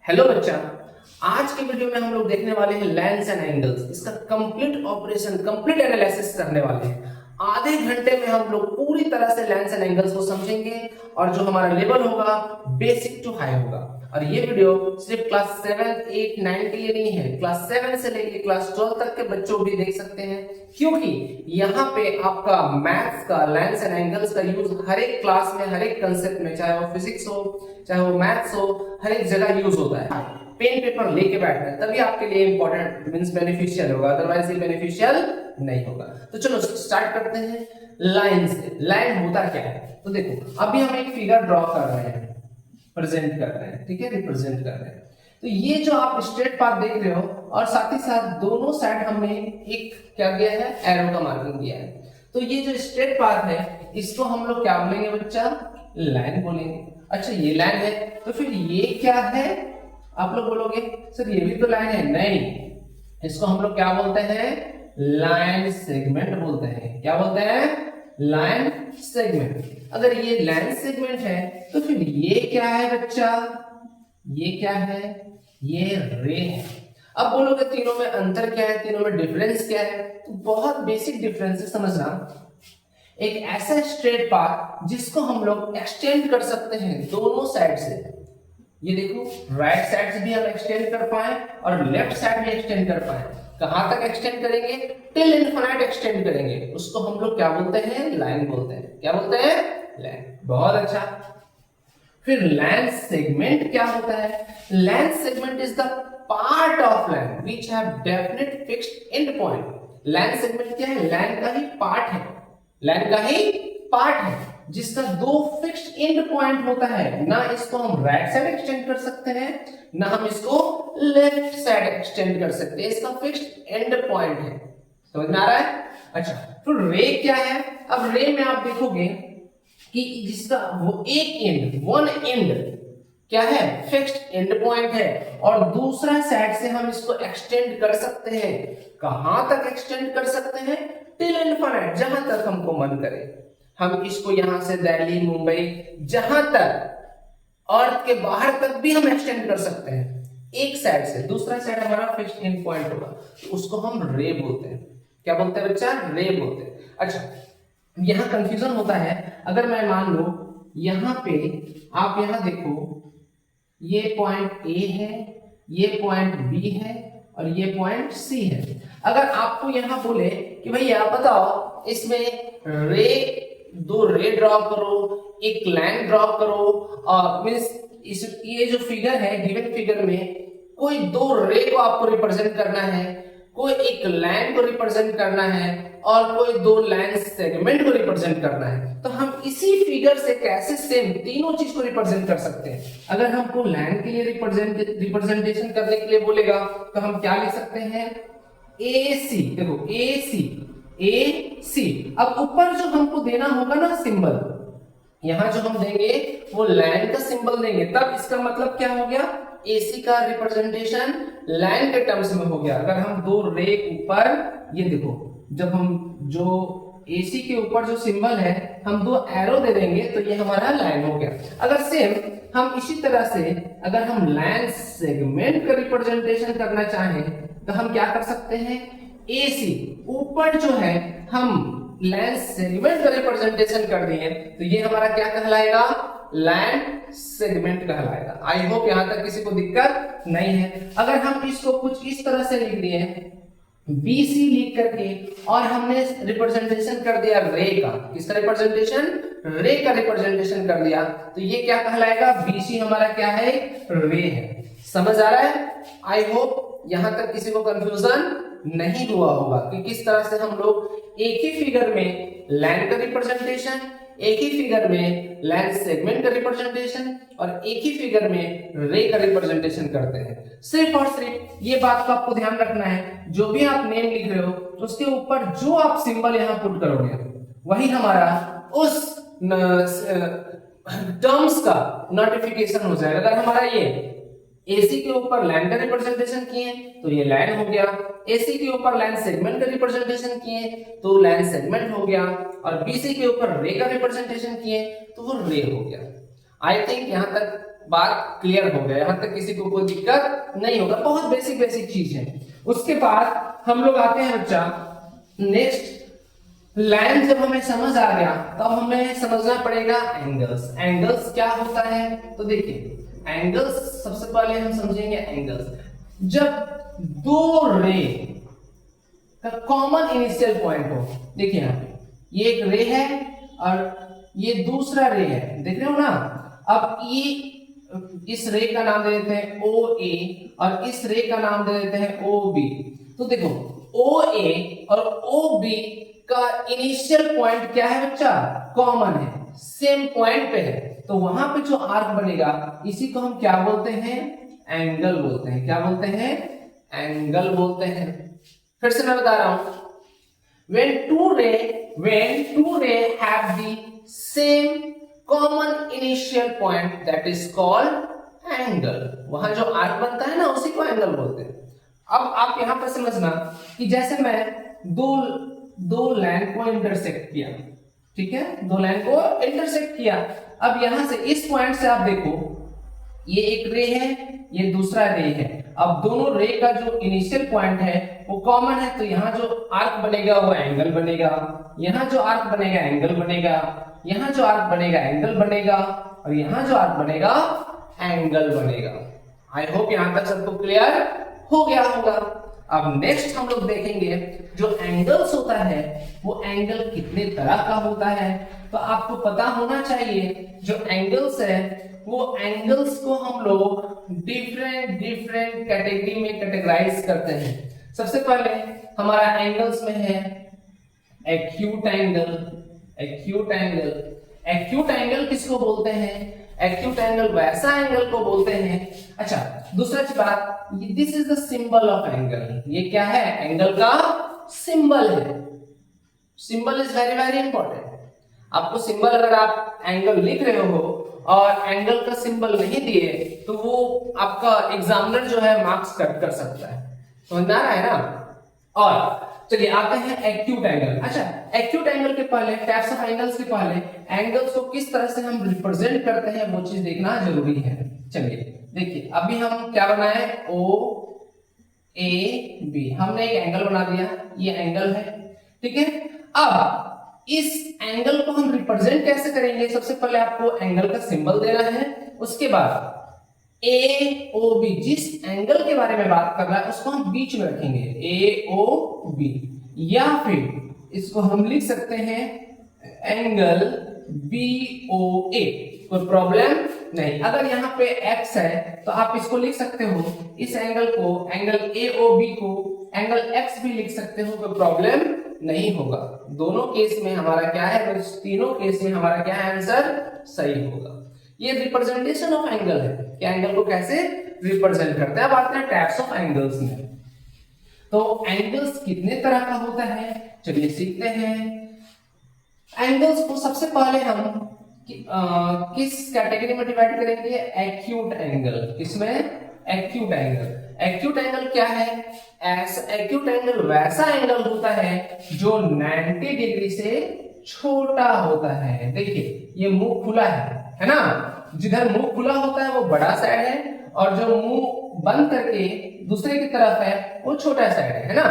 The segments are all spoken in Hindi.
हेलो बच्चा, आज के वीडियो में हम लोग देखने वाले हैं लेंस एंड एंगल्स। इसका कंप्लीट ऑपरेशन, कंप्लीट एनालिसिस करने वाले हैं। आधे घंटे में हम लोग पूरी तरह से लेंस एंड एंगल्स को समझेंगे और जो हमारा लेवल होगा बेसिक टू हाई होगा। और ये वीडियो सिर्फ क्लास 7, 8, 9 के लिए नहीं है, क्लास 7 से लेकर क्लास 12 तक के बच्चों भी देख सकते हैं, क्योंकि यहाँ पे आपका मैथ्स का लेंस एंड एंगल्स का यूज हर एक क्लास में, हर एक कंसेप्ट में, चाहे वो फिजिक्स हो, चाहे वो मैथ्स हो, हर एक जगह यूज होता है। पेन पेपर लेके बैठना है तभी आपके लिए इंपॉर्टेंट मींस बेनिफिशियल होगा, अदरवाइज ये बेनिफिशियल नहीं होगा। तो चलो स्टार्ट करते हैं लाइन से। लाइन होता क्या है? तो देखो, अभी हम एक फिगर ड्रॉ कर रहे हैं, प्रेजेंट कर रहे हैं, ठीक है, रिप्रेजेंट कर रहे हैं। तो ये जो आप स्ट्रेट पाथ देख रहे हो और साथ ही साथ दोनों साइड हमने एक क्या दिया है, एरो का मार्किंग दिया है। तो ये जो स्ट्रेट पाथ है इसको हम लोग क्या बोलेंगे बच्चा? लाइन बोलेंगे। अच्छा, ये लाइन है तो फिर ये क्या है? आप लोग बोलोगे सर ये भी तो लाइन है। नहीं, इसको हम लोग क्या बोलते हैं? लाइन सेगमेंट बोलते हैं। क्या बोलते हैं? Line segment. अगर ये लाइन सेगमेंट है तो फिर ये क्या है बच्चा? ये क्या है? ये रे है। अब बोलोगे तीनों में अंतर क्या है, तीनों में डिफरेंस क्या है? तो बहुत बेसिक डिफरेंस है, समझना। एक ऐसा स्ट्रेट पाथ जिसको हम लोग एक्सटेंड कर सकते हैं दोनों साइड से। ये देखो, राइट साइड से भी हम एक्सटेंड कर पाए और लेफ्ट साइड भी एक्सटेंड कर पाए। कहां तक एक्सटेंड करेंगे? टिल इनफिनिट एक्सटेंड करेंगे। उसको हम लोग क्या बोलते हैं? लाइन बोलते हैं। क्या बोलते हैं? लाइन। बहुत अच्छा। फिर लाइन सेगमेंट क्या होता है? Line segment is the part of line which have definite fixed and point. Line segment क्या है? लाइन का ही पार्ट है, लाइन का ही पार्ट है जिसका दो फिक्स्ड एंड पॉइंट होता है। ना इसको हम राइट साइड एक्सटेंड कर सकते हैं, ना हम इसको लेफ्ट साइड एक्सटेंड कर सकते हैं। इसका फिक्स्ड एंड पॉइंट है। समझ में आ रहा है? अच्छा, फिर रे क्या है? अब रे में आप देखोगे कि जिसका वो एक एंड, वन एंड क्या है? फिक्स्ड एंड पॉइंट है और दूसरा साइड से हम इसको एक्सटेंड कर सकते हैं। कहां तक एक्सटेंड कर सकते हैं? टिल इनफिनिट, जहां तक हमको मन करे। हम इसको यहां से दिल्ली, मुंबई, जहां तक अर्थ के बाहर तक भी हम एक्सटेंड कर सकते हैं एक साइड से। दूसरा साइड हमारा फिक्स्ड एंड पॉइंट होगा, तो उसको हम रे बोलते हैं। क्या बोलते हैं बच्चा? रे बोलते हैं। अच्छा, यहां कंफ्यूजन होता है। अगर मैं मान लो यहां पे आप यहां देखो, ये पॉइंट ए है, ये पॉइंट बी है और ये पॉइंट सी है। अगर आपको यहां बोले कि भैया बताओ इसमें रे, दो रे ड्रॉ करो, एक लाइन ड्रॉ करो, और मींस इस ये जो फिगर है, गिवन फिगर में कोई दो रे को आपको रिप्रेजेंट करना है, कोई एक लाइन को रिप्रेजेंट करना है और कोई दो लाइन सेगमेंट को रिप्रेजेंट करना है, तो हम इसी फिगर से कैसे सेम तीनों चीज को रिप्रेजेंट कर सकते हैं। अगर हमको लाइन के लिए रिप्रेजेंटेशन करने के लिए बोलेगा तो हम क्या लिख सकते हैं? ए सी। देखो, ए सी, ए सी। अब ऊपर जो हमको देना होगा ना सिंबल, यहां जो हम देंगे वो लाइन का सिंबल देंगे, तब इसका मतलब क्या हो गया? एसी का रिप्रेजेंटेशन लाइन के टर्म्स में हो गया। अगर हम दो रे ऊपर, ये देखो, जब हम जो एसी के ऊपर जो सिंबल है हम दो एरो दे देंगे तो ये हमारा लाइन हो गया। अगर सेम हम इसी तरह से अगर हम लाइन सेगमेंट का रिप्रेजेंटेशन करना चाहें तो हम क्या कर सकते हैं? एसी ऊपर जो है हम लाइन सेगमेंट का रिप्रेजेंटेशन कर दिए तो ये हमारा क्या कहलाएगा? लाइन सेगमेंट कहलाएगा। आई होप यहां तक किसी को दिक्कत नहीं है। अगर हम इसको कुछ इस तरह से लिख दिए, BC लिख करके, और हमने रिप्रेजेंटेशन कर दिया रे का, किसका रिप्रेजेंटेशन? रे का रिप्रेजेंटेशन कर दिया, तो ये क्या कहलाएगा? BC हमारा क्या है? रे है। समझ आ रहा है? आई होप यहां तक किसी को कंफ्यूजन नहीं हुआ होगा कि किस तरह से हम लोग एक ही फिगर में लाइन का रिप्रेजेंटेशन, एक ही फिगर में लाइन सेगमेंट का रिप्रेजेंटेशन और एक ही फिगर में रे का रिप्रेजेंटेशन करते हैं। सिर्फ और सिर्फ ये बात को आपको ध्यान रखना है, जो भी आप नेम लिख रहे हो तो उसके ऊपर जो आप सिंबल यहां पुट करोगे वही हमारा उस टर्म्स का नोटिफिकेशन हो जाएगा। अगर हमारा ये एसी के ऊपर लाइन का रिप्रेजेंटेशन किए तो ये लाइन हो गया, एसी के ऊपर लाइन सेगमेंट का रिप्रेजेंटेशन किए तो लाइन सेगमेंट हो गया, और बीसी के ऊपर रे का रिप्रेजेंटेशन किए तो वो रे हो गया। आई थिंक यहां तक बात क्लियर हो गया, यहां तक किसी को कोई दिक्कत नहीं होगा, बहुत बेसिक बेसिक चीज है। उसके बाद हम लोग आते हैं बच्चा नेक्स्ट, लाइन जब हमें समझ आ गया तब हमें समझना पड़ेगा एंगल्स। एंगल्स क्या होता है, तो देखिए एंगल्स सबसे पहले हम समझेंगे एंगल्स। जब दो रे का कॉमन इनिशियल पॉइंट हो, देखिए यहाँ पे ये एक रे है और ये दूसरा रे है, देख रहे हो ना। अब ये इस रे का नाम दे देते हैं ओ ए और इस रे का नाम दे देते हैं ओ बी। तो देखो ओ ए और ओ बी का इनिशियल पॉइंट क्या है बच्चा, कॉमन है, सेम पॉइंट पे है, तो वहां पे जो आर्क बनेगा इसी को हम क्या बोलते हैं, एंगल बोलते हैं। क्या बोलते हैं, एंगल बोलते हैं। फिर से मैं बता रहा हूं, when two ray have the same common initial point, that is called angle। वहां जो आर्क बनता है ना उसी को एंगल बोलते हैं। अब आप यहां पर समझना कि जैसे मैं दो लाइन को इंटरसेक्ट किया, ठीक है, दो लाइन को इंटरसेक्ट किया। अब यहां से इस पॉइंट से आप देखो ये एक रे है, ये दूसरा रे है। अब दोनों रे का जो इनिशियल पॉइंट है वो कॉमन है, तो यहाँ जो आर्क बनेगा वो एंगल बनेगा, यहाँ जो आर्क बनेगा एंगल बनेगा, यहाँ जो आर्क बनेगा एंगल बनेगा और यहाँ जो आर्क बनेगा एंगल बनेगा। आई होप यहां तक सबको क्लियर हो गया होगा। अब नेक्स्ट हम लोग देखेंगे जो एंगल्स होता है वो एंगल कितने तरह का होता है। तो आपको पता होना चाहिए जो एंगल्स है वो एंगल्स को हम लोग डिफरेंट कैटेगरी में कैटेगराइज करते हैं। सबसे पहले हमारा एंगल्स में है एक्यूट एंगल। एक्यूट एंगल किसको बोलते हैं, एक्यूट एंगल वैसा एंगल को बोलते हैं। अच्छा, दूसरा बात, this is the symbol of angle. ये क्या है, एंगल का सिंबल है। Symbol is very very important. आपको सिंबल, अगर आप एंगल लिख रहे हो और एंगल का सिंबल नहीं दिए तो वो आपका एग्जामिनर जो है मार्क्स कट कर सकता है, समझ में आ रहा है ना। और चलिए आते हैं एक्यूट एंगल। अच्छा, एक्यूट एंगल के पहले, टाइप्स ऑफ एंगल्स के पहले, एंगल्स को किस तरह से हम रिप्रेजेंट करते हैं वो चीज देखना जरूरी है। चलिए देखिए, अभी हम क्या बनाए, ओ ए बी, हमने एक एंगल बना दिया, ये एंगल है, ठीक है। अब इस एंगल को हम रिप्रेजेंट कैसे करेंगे, सबसे पहले आपको एंगल का सिंबल देना है, उसके बाद ए ओ बी, जिस एंगल के बारे में बात कर रहा है उसको हम बीच में रखेंगे, ए ओ बी, या फिर इसको हम लिख सकते हैं एंगल बी ओ ए, कोई प्रॉब्लम नहीं। अगर यहाँ पे x है तो आप इसको लिख सकते हो, इस एंगल को, एंगल ए ओ बी को एंगल x भी लिख सकते हो, कोई प्रॉब्लम नहीं होगा। दोनों केस में हमारा क्या है, तीनों केस में हमारा क्या है, आंसर सही होगा। ये रिप्रेजेंटेशन ऑफ एंगल है कि एंगल को कैसे रिप्रेजेंट करते हैं। अब आते हैं टाइप्स ऑफ एंगल्स में। तो एंगल्स कितने तरह का होता है, चलिए सीखते हैं। एंगल्स को सबसे पहले हम किस कैटेगरी में डिवाइड करेंगे, एक्यूट एंगल। किसमें, एक्यूट एंगल। एक्यूट एंगल क्या है, एक्यूट एंगल वैसा एंगल होता है जो 90 डिग्री से छोटा होता है। देखिए ये मुंह खुला है ना, जिधर मुंह खुला होता है वो बड़ा साइड है और जो मुंह बंद करके दूसरे की तरफ है वो छोटा साइड है ना।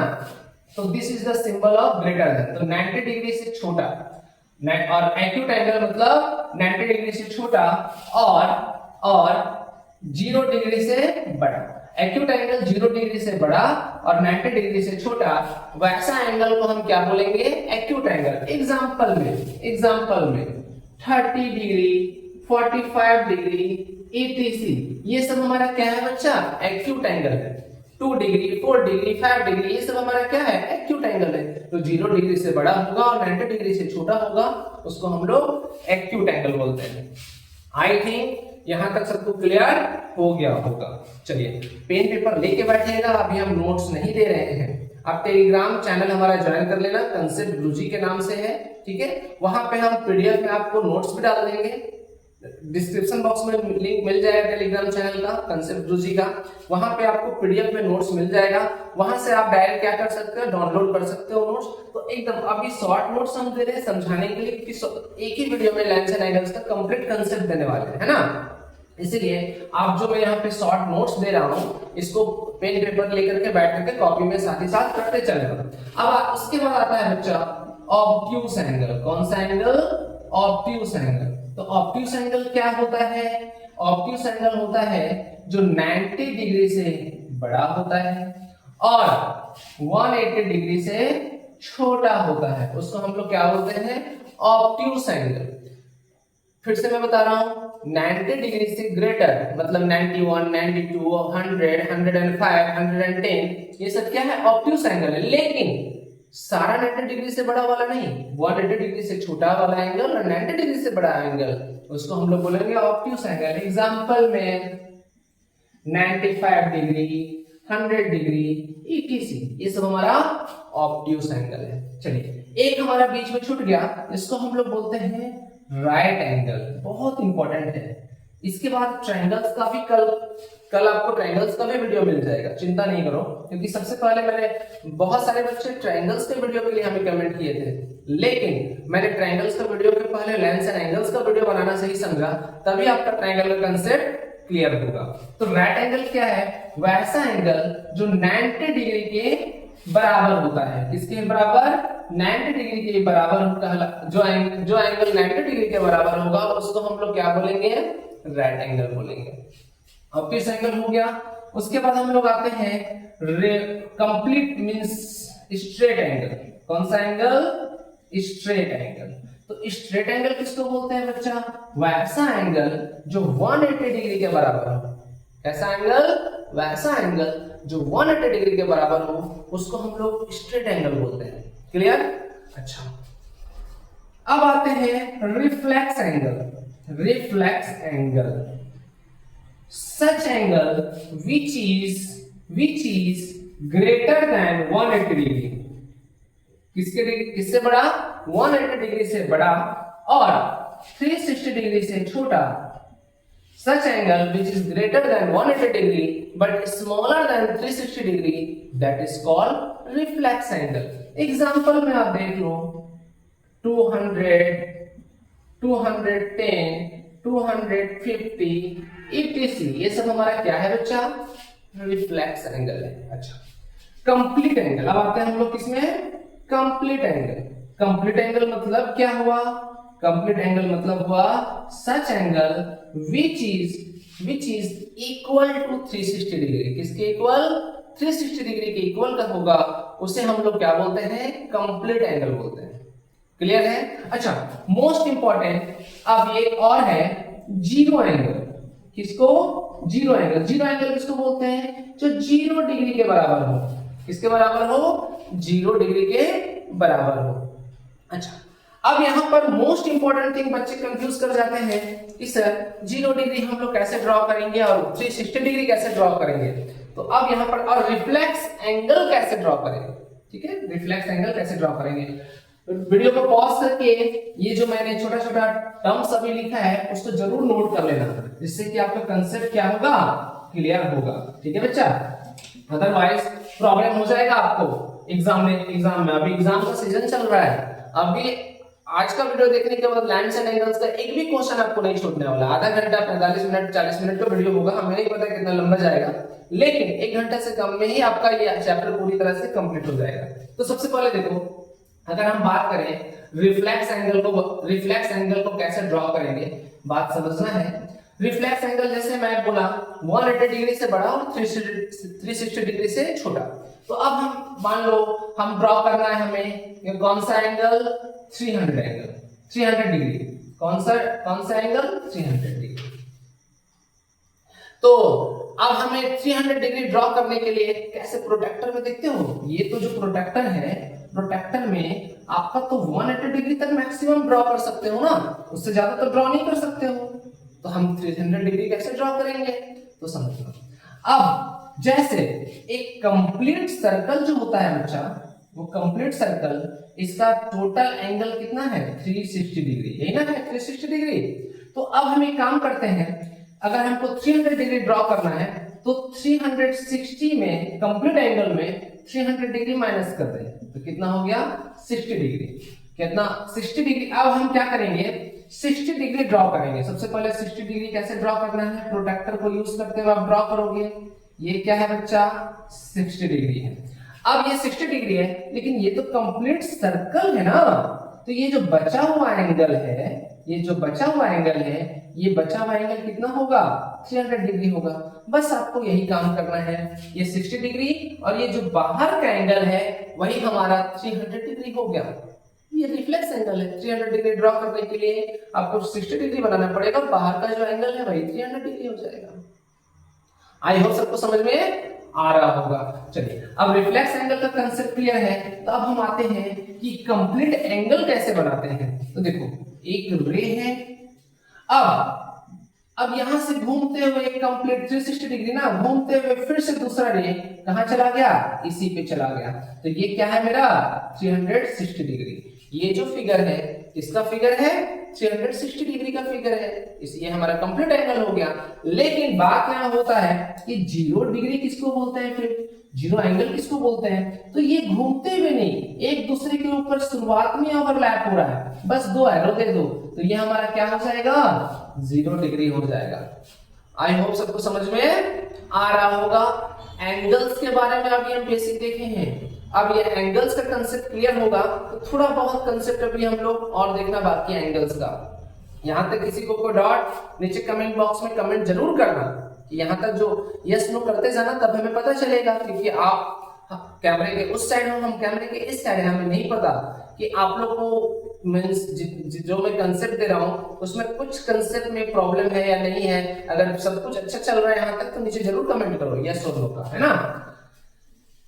तो this is the symbol of greater than, तो 90 डिग्री से छोटा, और एक्यूट एंगल मतलब 90 डिग्री से छोटा और 0 डिग्री से बड़ा। एक्यूट एंगल 0 डिग्री से बड़ा और 90 डिग्री से छोटा, वैसा एंगल को हम क्या बोलेंगे, एक्यूट एंगल। एग्जांपल में 30 डिग्री, 45 डिग्री, etc, ये सब हमारा क्या है बच्चा, एक्यूट एंगल है। 2 डिग्री, 4 डिग्री, 5 डिग्री, ये सब हमारा क्या है, एक्यूट एंगल है। तो 0 डिग्री से बड़ा होगा और 90 डिग्री से छोटा होगा, उसको हम लोग एक्यूट एंगल बोलते हैं। आई थिंक यहां तक सबको क्लियर हो गया होगा। चलिए पेन पेपर लेके बैठिएगा, अभी हम नोट्स नहीं दे रहे हैं। आप टेलीग्राम चैनल हमारा ज्वाइन कर लेना, कंसेप्ट गुरुजी के नाम से है, ठीक है। वहां पे हम पीडीएफ में आपको नोट्स भी डाल देंगे, डिस्क्रिप्शन बॉक्स में लिंक मिल जाएगा टेलीग्राम चैनल का, कंसेप्ट गुरुजी का। वहां पे आपको पीडीएफ में नोट्स मिल जाएगा, वहां से आप डायरेक्ट क्या कर सकते हो, डाउनलोड कर सकते हो नोट्स। तो एकदम अभी शॉर्ट नोट्स हम दे रहे हैं समझाने के लिए कि एक ही वीडियो में लाइन्स एंड एंगल्स का कंप्लीट कंसेप्ट देने वाले हैं, है ना। इसीलिए आप जो मैं यहाँ पे शॉर्ट नोट्स दे रहा हूँ इसको पेन पेपर लेकर के बैठ करके कॉपी में साथ ही साथ करते चलेगा। अब उसके बाद आता है बच्चा ऑब्ट्यूस एंगल। कौन सा एंगल? Obtuse angle. तो ऑब्ट्यूस एंगल क्या होता है? ऑब्ट्यूस एंगल होता है जो 90 डिग्री से बड़ा होता है और 180 डिग्री से छोटा होता है, उसको हम लोग क्या बोलते हैं? Obtuse angle. फिर से मैं बता रहा हूं, 90 डिग्री से ग्रेटर मतलब 91, 92, 100, 105, 110 ये सब क्या है? ऑब्ट्यूस एंगल है। लेकिन सारा 90 डिग्री से बड़ा वाला नहीं, 180 डिग्री से छोटा वाला एंगल और 90 डिग्री से बड़ा एंगल, उसको हम लोग बोलेंगे ऑब्ट्यूस एंगल। एग्जांपल में 95 डिग्री, 100 डिग्री ETC, ये सब हमारा ऑब्ट्यूस एंगल है। चलिए एक हमारा बीच में छूट गया, इसको हम लोग बोलते हैं राइट एंगल। बहुत इंपॉर्टेंट है। इसके बाद ट्रायंगल्स का भी कल आपको ट्रायंगल्स का भी वीडियो मिल जाएगा, चिंता नहीं करो, क्योंकि सबसे पहले मैंने बहुत सारे बच्चे ट्रायंगल्स के वीडियो के लिए हमें कमेंट किए थे, लेकिन मैंने ट्रायंगल्स का वीडियो के पहले लेंस एंड एंगल्स का वीडियो बनाना सही समझा, तभी आपका ट्रायंगल का कंसेप्ट क्लियर होगा। तो राइट एंगल क्या है? वैसा एंगल जो 90 डिग्री के बराबर होता है। किसके बराबर? 90 डिग्री के बराबर होगा। जो एंगल 90 डिग्री के बराबर होगा उसको हम लोग क्या बोलेंगे? राइट एंगल बोलेंगे। ऑब्ट्यूस एंगल हो गया। उसके बाद हम लोग आते हैं कंप्लीट मींस स्ट्रेट एंगल। कौन सा एंगल? Straight angle. तो स्ट्रेट एंगल किसको बोलते हैं बच्चा? वैसा एंगल जो 180 डिग्री के बराबर हो। कैसा एंगल? वैसा एंगल जो 180 डिग्री के बराबर हो उसको हम लोग स्ट्रेट एंगल बोलते हैं। क्लियर? अच्छा, अब आते हैं reflex angle. Reflex angle such angle which is greater than 180 degree. किससे बड़ा? 180 डिग्री से बड़ा और 360 डिग्री से छोटा। Such angle which is greater than 180 degree but smaller than 360 degree, that is called reflex angle. Example में आप देख लो 200, 210, 250 etc. ये सब हमारा क्या है बच्चा? रिफ्लेक्स एंगल है। अच्छा, कंप्लीट एंगल। अब आते हैं हम लोग किसमें? Complete angle. कंप्लीट एंगल मतलब क्या हुआ? कंप्लीट एंगल मतलब हुआ such angle which is equal to 360 degree. किसके इक्वल? 360 डिग्री के इक्वल का होगा, उसे हम लोग क्या बोलते हैं? कंप्लीट एंगल बोलते हैं। क्लियर है? अच्छा, मोस्ट इंपॉर्टेंट अब ये और है जीरो एंगल। किसको? Zero angle. जीरो एंगल किसको बोलते हैं? जो 0 डिग्री के बराबर हो। किसके बराबर हो? 0 डिग्री के बराबर हो। अच्छा, अब यहां पर मोस्ट इंपॉर्टेंट थिंग बच्चे कंफ्यूज कर जाते हैं कि सर 0 डिग्री हम लोग कैसे ड्रॉ करेंगे और 360 डिग्री कैसे ड्रॉ करेंगे। तो अब यहां पर और रिफ्लेक्स एंगल कैसे ड्रॉ करेंगे? ठीक है, रिफ्लेक्स एंगल कैसे ड्रॉ करेंगे? वीडियो को पॉज करके ये जो मैंने छोटा छोटा टर्म्स अभी लिखा है उसको जरूर नोट कर लेना, जिससे कि आपका कंसेप्ट क्या होगा? क्लियर होगा। ठीक है बच्चा, अदरवाइज प्रॉब्लम हो जाएगा आपको एग्जाम में। अभी एग्जाम का सीजन चल रहा है। अभी आज का वीडियो देखने के बाद लाइन्स एंड एंगल्स का एक भी क्वेश्चन आपको नहीं छूटने वाला। आधा घंटा, 45 मिनट, 40 मिनट का वीडियो होगा, हमें नहीं पता कितना लंबा जाएगा, लेकिन 1 घंटे से कम में ही आपका ये चैप्टर पूरी तरह से कंप्लीट हो जाएगा। तो सबसे पहले देखो, अगर हम बात करें रिफ्लेक्स एंगल को कैसे ड्रॉ करेंगे, बात समझना है। रिफ्लेक्स एंगल जैसे मैं बोला 180 डिग्री से बड़ा और 360 डिग्री से छोटा। तो अब हम मान लो हम ड्रॉ करना है हमें कौन सा एंगल? 300 डिग्री। कौन सा एंगल? 300 डिग्री। तो अब हमें 300 डिग्री ड्रॉ करने के लिए कैसे? प्रोटेक्टर में देखते हो, ये तो जो प्रोटेक्टर है, प्रोटेक्टर में आपका तो 180 डिग्री तक मैक्सिमम ड्रॉ कर सकते हो ना, उससे ज्यादा तो ड्रॉ नहीं कर सकते हो। तो हम 300 डिग्री कैसे ड्रॉ करेंगे? तो समझो, अब जैसे एक कंप्लीट सर्कल जो होता है बच्चा, वो कंप्लीट सर्कल, इसका टोटल एंगल कितना है? 360 डिग्री, यही ना है 360 डिग्री। तो अब हम एक काम करते हैं, अगर हमको 300 डिग्री ड्रॉ करना है तो 360 में कंप्लीट एंगल में 300 डिग्री माइनस कर दें, तो कितना हो गया? 60 डिग्री। कितना? 60 डिग्री। अब हम क्या करेंगे, 60 डिग्री ड्रॉ करेंगे। सबसे पहले 60 डिग्री कैसे ड्रॉ करना है, प्रोट्रैक्टर को यूज करते हुए आप ड्रॉ करोगे। ये क्या है बच्चा, 60 डिग्री है। अब ये 60 डिग्री है, लेकिन ये तो कंप्लीट सर्कल है ना, तो ये जो बचा हुआ एंगल है, ये जो बचा हुआ एंगल है, ये बचा हुआ एंगल कितना होगा, 300 डिग्री होगा। बस आपको यही काम करना है, ये 60 डिग्री और ये जो बाहर का एंगल है वही हमारा 300 डिग्री हो गया। ये रिफ्लेक्स एंगल है। 300 डिग्री ड्रॉ करने के लिए आपको 60 डिग्री बनाना पड़ेगा, बाहर का जो एंगल है वही 300 डिग्री हो जाएगा। आई होप सबको समझ में आ रहा होगा। चलिए, अब रिफ्लेक्स एंगल का कंसेप्ट क्लियर है, तो अब हम आते हैं कि कंप्लीट एंगल कैसे बनाते हैं। तो देखो, एक रे है, अब यहां से घूमते हुए एक कंप्लीट 360 डिग्री ना, घूमते हुए फिर से दूसरा रे कहां चला गया, इसी पे चला गया। तो ये क्या है मेरा 360 डिग्री। ये जो फिगर है किसका फिगर है, 360 डिग्री का फिगर है, इसलिए हमारा कंप्लीट एंगल हो गया। लेकिन बात यहां होता है कि 0 डिग्री किसको बोलते हैं, फिर 0 एंगल किसको बोलते हैं। तो ये घूमते हुए नहीं, एक दूसरे के ऊपर शुरुआत में ओवरलैप हो रहा है, बस 2 एरो दे दो, तो ये हमारा क्या हो जाएगा, 0 डिग्री हो जाएगा। आई होप सबको समझ में आ रहा होगा। एंगल्स के बारे में अभी हम बेसिक देखे हैं, अब ये एंगल्स का कंसेप्ट क्लियर होगा, तो थोड़ा बहुत कंसेप्ट अभी हम लोग और देखना बाकी है एंगल्स का। यहां तक किसी को कोई डाउट नीचे कमेंट बॉक्स में कमेंट जरूर करना, कि यहां तक जो यस नो करते जाना, तब हमें पता चलेगा, क्योंकि आप कैमरे के उस साइड हो, हम कैमरे के इस साइड है, हमें नहीं पता कि आप लोग को मींस जो मैं कंसेप्ट दे रहा हूं उसमें कुछ कंसेप्ट में प्रॉब्लम है या नहीं है। अगर सब कुछ अच्छा चल रहा है यहां तक, तो नीचे जरूर कमेंट करो यस और नो का, है ना।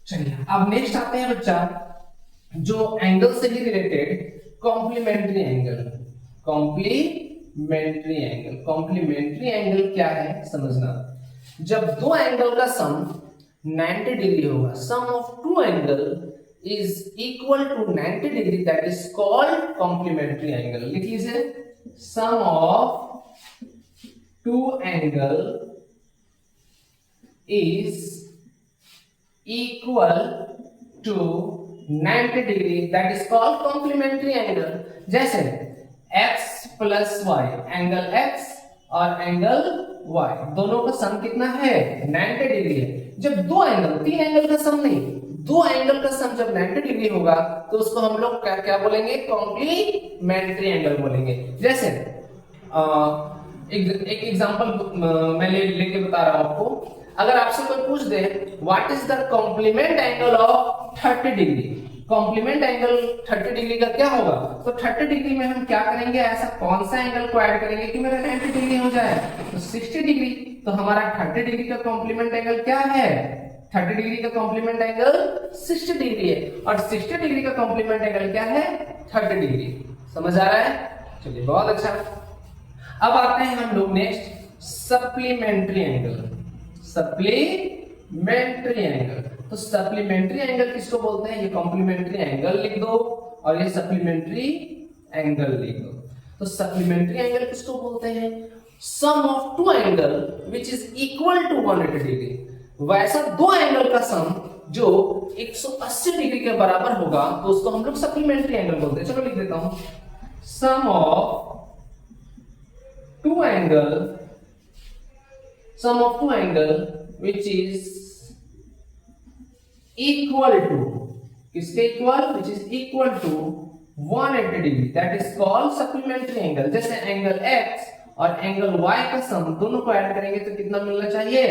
चलिए, अब नेक्स्ट आते हैं बच्चा, जो एंगल से ही related complementary angle. Complementary angle, complementary angle क्या है समझना। जब दो एंगल का सम 90 डिग्री होगा, sum of two angle is equal to 90 degree, that is called complementary angle. लिख लीजिए, sum of two angle is equal to 90 degree, that is called complementary angle। जैसे x plus y, angle x और एंगल y दोनों का सम कितना है, 90 डिग्री है। जब दो एंगल, तीन एंगल का सम नहीं, दो एंगल का सम जब 90 डिग्री होगा, तो उसको हम लोग क्या क्या बोलेंगे, कॉम्प्लीमेंट्री एंगल बोलेंगे। जैसे एक एग्जांपल मैं लेके बता रहा हूं आपको। अगर आपसे कोई पूछ दे what is the complement angle of 30 degree, complement angle 30 degree का क्या होगा, तो 30 डिग्री में हम क्या करेंगे, ऐसा कौन सा एंगल को ऐड करेंगे कि मेरा 90 डिग्री हो जाए, तो 60 डिग्री। तो हमारा 30 डिग्री का कॉम्प्लीमेंट एंगल क्या है, 30 डिग्री का कॉम्प्लीमेंट एंगल 60 डिग्री है, और 60 डिग्री का कॉम्प्लीमेंट एंगल क्या है, 30 डिग्री। समझ आ रहा है, चलिए बहुत अच्छा। अब आते हैं हम लोग next supplementary angle. Supplementary angle, तो सप्लीमेंट्री एंगल किसको बोलते हैं, ये कॉम्प्लीमेंट्री एंगल लिख दो और ये सप्लीमेंट्री एंगल लिख दो। तो सप्लीमेंट्री एंगल किसको बोलते हैं, sum of two angle which is equal to 180 degree. वैसा दो एंगल का सम जो 180 डिग्री के बराबर होगा, तो उसको हम लोग सप्लीमेंट्री एंगल बोलते हैं। चलो लिख देता हूं, sum of two angle, sum of two angle which is equal to, किसके equal, which is equal to 180 degree, that is called supplementary angle। जैसे एंगल x और एंगल y का सम दोनों को ऐड करेंगे तो कितना मिलना चाहिए,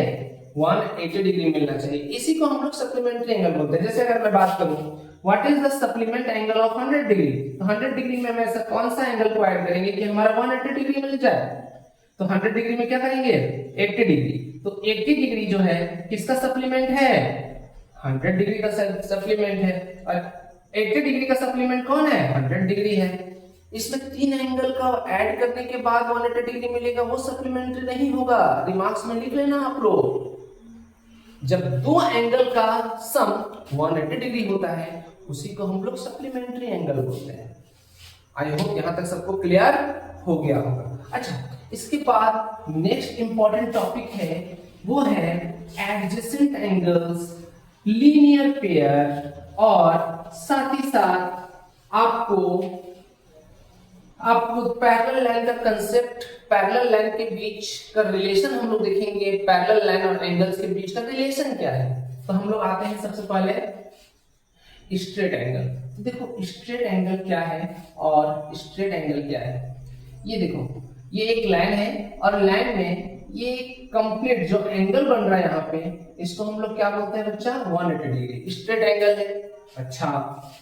180 डिग्री मिलना चाहिए। इसी को हम लोग सप्लीमेंट्री एंगल बोलते हैं। जैसे अगर मैं बात करूं what is the supplement angle of 100 degree, तो 100 डिग्री में हम ऐसा कौन सा एंगल को ऐड करेंगे कि हमारा 180 डिग्री मिल जाए। तो 100 डिग्री में क्या करेंगे, 80 डिग्री। तो 80 डिग्री जो है किसका सप्लीमेंट है, 100 डिग्री का सप्लीमेंट है, और 80 डिग्री का सप्लीमेंट कौन है, 100 डिग्री है। इसमें तीन एंगल का ऐड करने के बाद 180 डिग्री मिलेगा, वो सप्लीमेंट्री नहीं होगा, रिमार्क्स में लिख लेना आप लोग। जब दो एंगल का सम 180 डिग्री होता है, उसी को हम लोग सप्लीमेंट्री एंगल बोलते हैं। आई होप यहां तक सबको क्लियर हो गया होगा। अच्छा, इसके बाद नेक्स्ट इंपॉर्टेंट टॉपिक है, वो है एडजेसेंट एंगल्स, लीनियर पेयर, और साथ ही साथ आपको आपको पैरेलल लाइन का कंसेप्ट, पैरेलल लाइन के बीच का रिलेशन हम लोग देखेंगे, पैरेलल लाइन और एंगल्स के बीच का रिलेशन क्या है। तो हम लोग आते हैं सबसे पहले स्ट्रेट एंगल। तो देखो स्ट्रेट एंगल क्या है और स्ट्रेट एंगल क्या है। ये देखो ये एक लाइन है और लाइन में ये कंप्लीट जो एंगल बन रहा है यहाँ पे, इसको हम लोग क्या बोलते हैं बच्चा, 180 डिग्री स्ट्रेट एंगल है। अच्छा,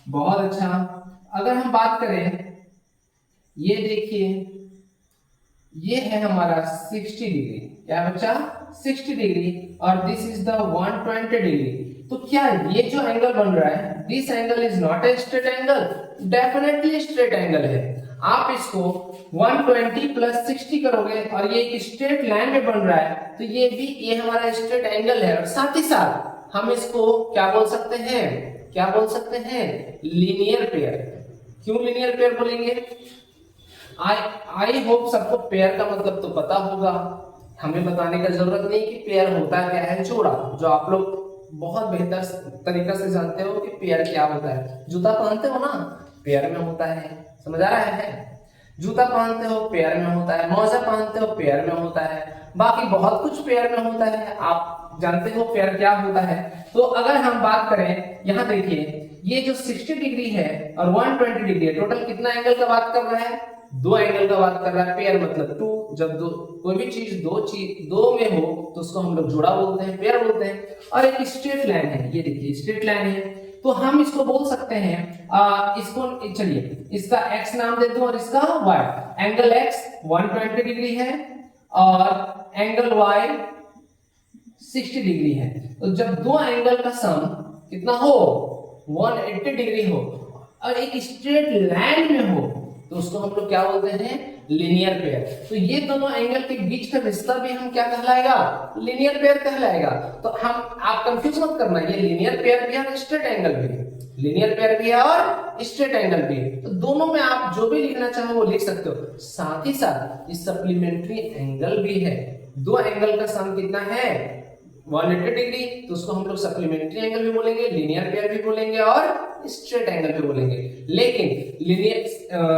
बहुत अच्छा। अगर हम बात करें, ये देखिए ये है हमारा 60 डिग्री, क्या बच्चा, 60 डिग्री, और दिस इज द 120 डिग्री। तो क्या ये जो एंगल बन रहा है, this angle is not a straight angle? Definitely straight angle है। आप इसको 120 प्लस 60 करोगे और ये एक स्ट्रेट लाइन में बन रहा है, तो ये हमारा स्ट्रेट एंगल है। और साथ ही साथ हम इसको क्या बोल सकते हैं, क्या बोल सकते हैं, लीनियर पेयर। क्यों लीनियर पेयर बोलेंगे? आई होप सबको पेयर का मतलब तो पता होगा, हमें बताने का जरूरत नहीं कि पेयर होता क्या है। जोड़ा, जो आप लोग बहुत बेहतर तरीका से जानते हो कि पेयर क्या होता है। जूता पहनते हो ना, पेयर में होता है, समझ आ रहा है? जूता पहनते हो पेयर में होता है, मोजा पहनते हो पेयर में होता है, बाकी बहुत कुछ पेयर में होता है। आप जानते हो पेयर क्या होता है। तो अगर हम बात करें, यहाँ देखिए ये जो 60 डिग्री है और 120 डिग्री है, टोटल कितना एंगल का बात कर रहा है, दो एंगल का बात कर रहा है। पेयर मतलब टू, जब दो कोई भी चीज दो में हो तो उसको हम लोग जोड़ा बोलते हैं, पेयर बोलते हैं। और एक स्ट्रेट लाइन है, ये देखिए स्ट्रेट लाइन है, तो हम इसको बोल सकते हैं इसको, चलिए इसका x नाम दे दूं और इसका y। एंगल x 120 डिग्री है और एंगल y 60 डिग्री है। तो जब दो एंगल का सम कितना हो, 180 डिग्री हो और एक स्ट्रेट लाइन में हो, तो उसको हम लोग क्या बोलते हैं, लीनियर पेयर। तो ये दोनों एंगल के बीच का रिश्ता भी हम क्या कहलाएगा, लीनियर पेयर कहलाएगा। तो हम, आप कंफ्यूज मत करना, ये लीनियर पेयर भी है और स्ट्रेट एंगल भी है, लीनियर पेयर भी है और स्ट्रेट एंगल भी है। तो दोनों में आप जो भी लिखना चाहो वो लिख सकते हो। साथ ही साथ ये सप्लीमेंट्री एंगल भी है। दो एंगल का सम कितना है, 180 डिग्री, तो उसको हम लोग सप्लीमेंट्री एंगल भी बोलेंगे, लीनियर पेयर भी बोलेंगे और स्ट्रेट एंगल भी बोलेंगे। लेकिन लीनियर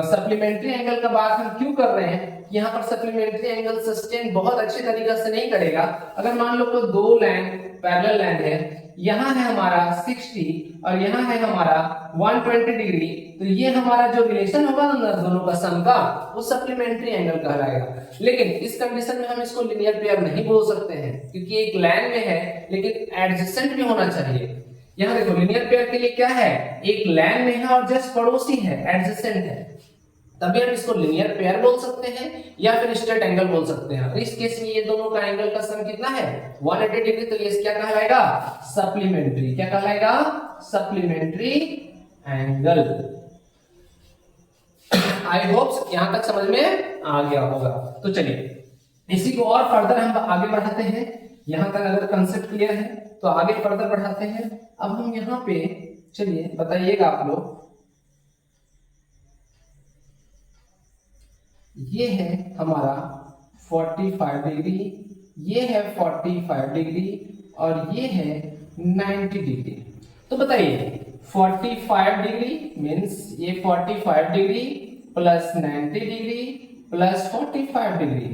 सप्लीमेंट्री एंगल का बात हम क्यों कर रहे हैं, यहाँ पर सप्लीमेंट्री एंगल सस्टेन बहुत अच्छे तरीके से नहीं करेगा। अगर मान लो कोई दो लाइन पैरेलल लाइन है, यहाँ है हमारा 60 और यहाँ है हमारा 120 डिग्री, तो ये हमारा जो रिलेशन होगा ना दोनों का सम का, वो सप्लीमेंट्री एंगल कहलाएगा। लेकिन इस कंडीशन में हम इसको लीनियर पेयर नहीं बोल सकते हैं, क्योंकि एक लाइन में है लेकिन एडजेसेंट भी होना चाहिए। यहाँ देखो लीनियर पेयर के लिए क्या है, एक लाइन में है और जस्ट पड़ोसी है, एडजेसेंट है, तभी हम इसको लीनियर पेयर बोल सकते हैं या फिर स्ट्रेट एंगल बोल सकते हैं। इस केस में ये दोनों का एंगल का सम कितना है, 180 डिग्री, तो ये क्या कहलाएगा, सप्लीमेंट्री। क्या कहलाएगा, सप्लीमेंट्री एंगल। आई होप यहां तक समझ में आ गया होगा। तो चलिए इसी को और फर्दर हम आगे बढ़ाते हैं। यहां तक अगर कंसेप्ट क्लियर है तो आगे फर्दर बढ़ाते हैं। अब हम यहाँ पे, चलिए बताइएगा आप लोग, ये है हमारा 45 डिग्री, ये है 45 डिग्री और ये है 90 डिग्री। तो बताइए 45 डिग्री मीन्स ये 45 degree plus 90 degree plus 45 degree,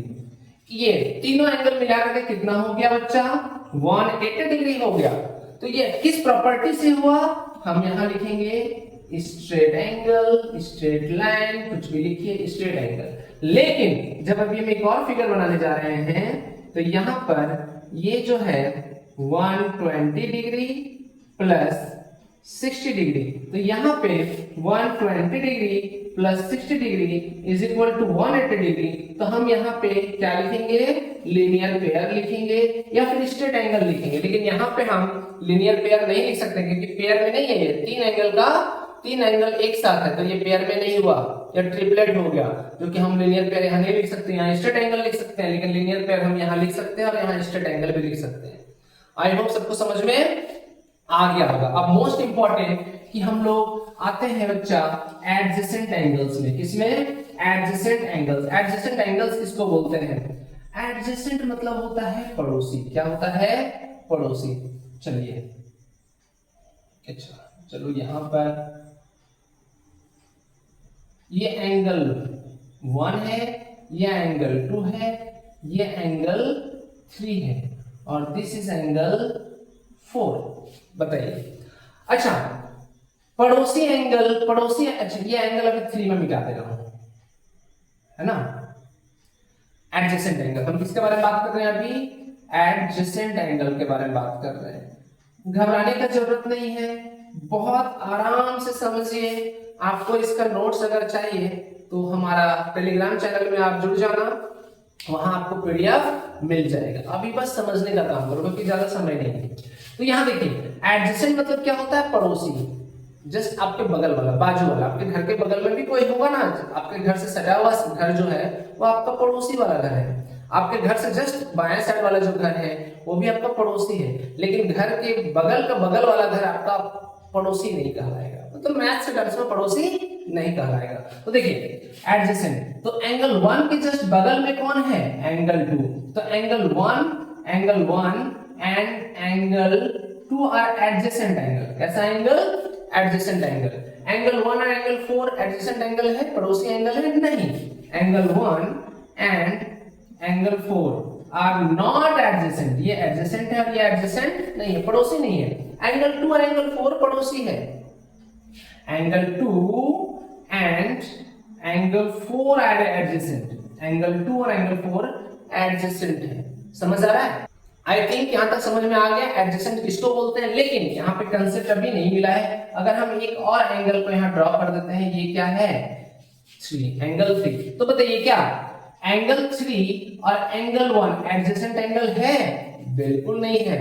ये तीनों एंगल मिलाकर के कितना हो गया बच्चा, 180 डिग्री हो गया। तो ये किस प्रॉपर्टी से हुआ, हम यहां लिखेंगे स्ट्रेट एंगल, स्ट्रेट लाइन, कुछ भी लिखिए स्ट्रेट एंगल। लेकिन जब अभी हम एक और फिगर बनाने जा रहे हैं, तो यहां पर ये जो है 120 डिग्री प्लस 60 डिग्री, तो यहाँ पे 120 degree plus 60 degree is equal to 180 degree. तो हम यहाँ पे क्या लिखेंगे, लीनियर पेयर लिखेंगे या फिर स्ट्रेट एंगल लिखेंगे। लेकिन यहाँ पे हम लीनियर पेयर नहीं लिख सकते क्योंकि पेयर में नहीं है, ये तीन एंगल एक साथ है, तो ये पेयर में नहीं हुआ, या ट्रिपलेट हो गया, जो कि हम लीनियर पेयर यहाँ नहीं लिख सकते। यहाँ स्ट्रेट एंगल लिख सकते हैं लेकिन लीनियर पेयर हम यहाँ लिख सकते हैं और यहाँ स्ट्रेट एंगल भी लिख सकते हैं। आई होप सबको समझ में आ गया होगा। अब मोस्ट इंपॉर्टेंट कि हम लोग आते हैं बच्चा एडजेसेंट एंगल्स में। किसमें, एडजेसेंट एंगल्स। एडजेसेंट एंगल्स किसको बोलते हैं, एडजेसेंट मतलब होता है पड़ोसी। क्या होता है, पड़ोसी। चलिए अच्छा, चलो यहां पर ये एंगल 1 है, ये एंगल 2 है, ये एंगल 3 है और दिस इज एंगल 4। बताइए। अच्छा पड़ोसी अच्छा ये एंगल अभी 3 में मिटा दे रहा हूं, है ना। एडजेसेंट एंगल, हम किसके बारे में बात कर रहे हैं अभी? एडजेसेंट एंगल के बारे में बात कर रहे हैं। घबराने का जरूरत नहीं है, बहुत आराम से समझिए। आपको इसका नोट्स अगर चाहिए तो हमारा टेलीग्राम चैनल में आप जुड़ जाना, वहां आपको पीडीएफ मिल जाएगा। अभी बस समझने का काम करो क्योंकि ज्यादा समय नहीं है। तो यहाँ देखिए एडजेसेंट मतलब क्या होता है? पड़ोसी, जस्ट आपके बगल वाला, बाजू वाला। आपके घर के बगल में भी कोई होगा ना, आपके घर से सटा हुआ घर जो है वो आपका पड़ोसी वाला घर है। आपके घर से जस्ट बाएं साइड वाला जो घर है वो भी आपका पड़ोसी है, लेकिन घर के बगल का बगल वाला घर आपका पड़ोसी नहीं कहलाएगा, मतलब मैथ से टर्म्स में पड़ोसी नहीं कहलाएगा। तो देखिए एडजेसेंट, तो एंगल 1 के जस्ट बगल में कौन है? एंगल 2। तो angle 1 and angle 2 are adjacent angle. कैसा एंगल? Adjacent angle. एंगल 1 और एंगल 4 एडजेसेंट एंगल है, पड़ोसी एंगल है? नहीं। Angle 1 and angle 4 are not adjacent. ये एडजेसेंट है और ये एडजेसेंट नहीं है, पड़ोसी नहीं है। एंगल 2 और एंगल 4 पड़ोसी है। Angle 2 and angle 4 are adjacent. Angle 2 और एंगल 4 एडजेसेंट है। समझ आ रहा है? आई थिंक यहां तक समझ में आ गया एडजेसेंट किसको बोलते हैं, लेकिन यहाँ पे कंसेप्ट अभी नहीं मिला है। अगर हम एक और एंगल को यहाँ ड्रॉ कर देते हैं, ये क्या है? 3, एंगल 3। तो बताइए क्या एंगल 3 और एंगल 1 एडजेसेंट एंगल है? बिल्कुल नहीं है।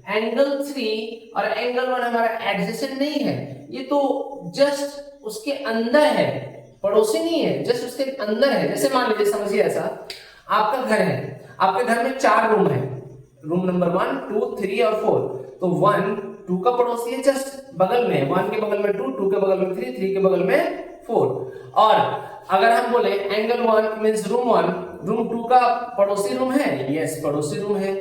एंगल 3 और एंगल 1 हमारा एडजेसेंट नहीं है, ये तो जस्ट उसके अंदर है, पड़ोसी नहीं है, जस्ट उसके अंदर है। जैसे मान लीजिए, समझिए ऐसा, आपका घर है, आपके घर में 4 रूम है, रूम नंबर 1, 2, 3 और 4। तो 1, 2 का पड़ोसी है जस्ट बगल में, 1 के बगल में 2, 2 के बगल में 3, 3 के बगल में 4। और अगर हम बोले एंगल 1 मींस रूम 1, रूम 2 का पड़ोसी रूम है? यस, पड़ोसी रूम है।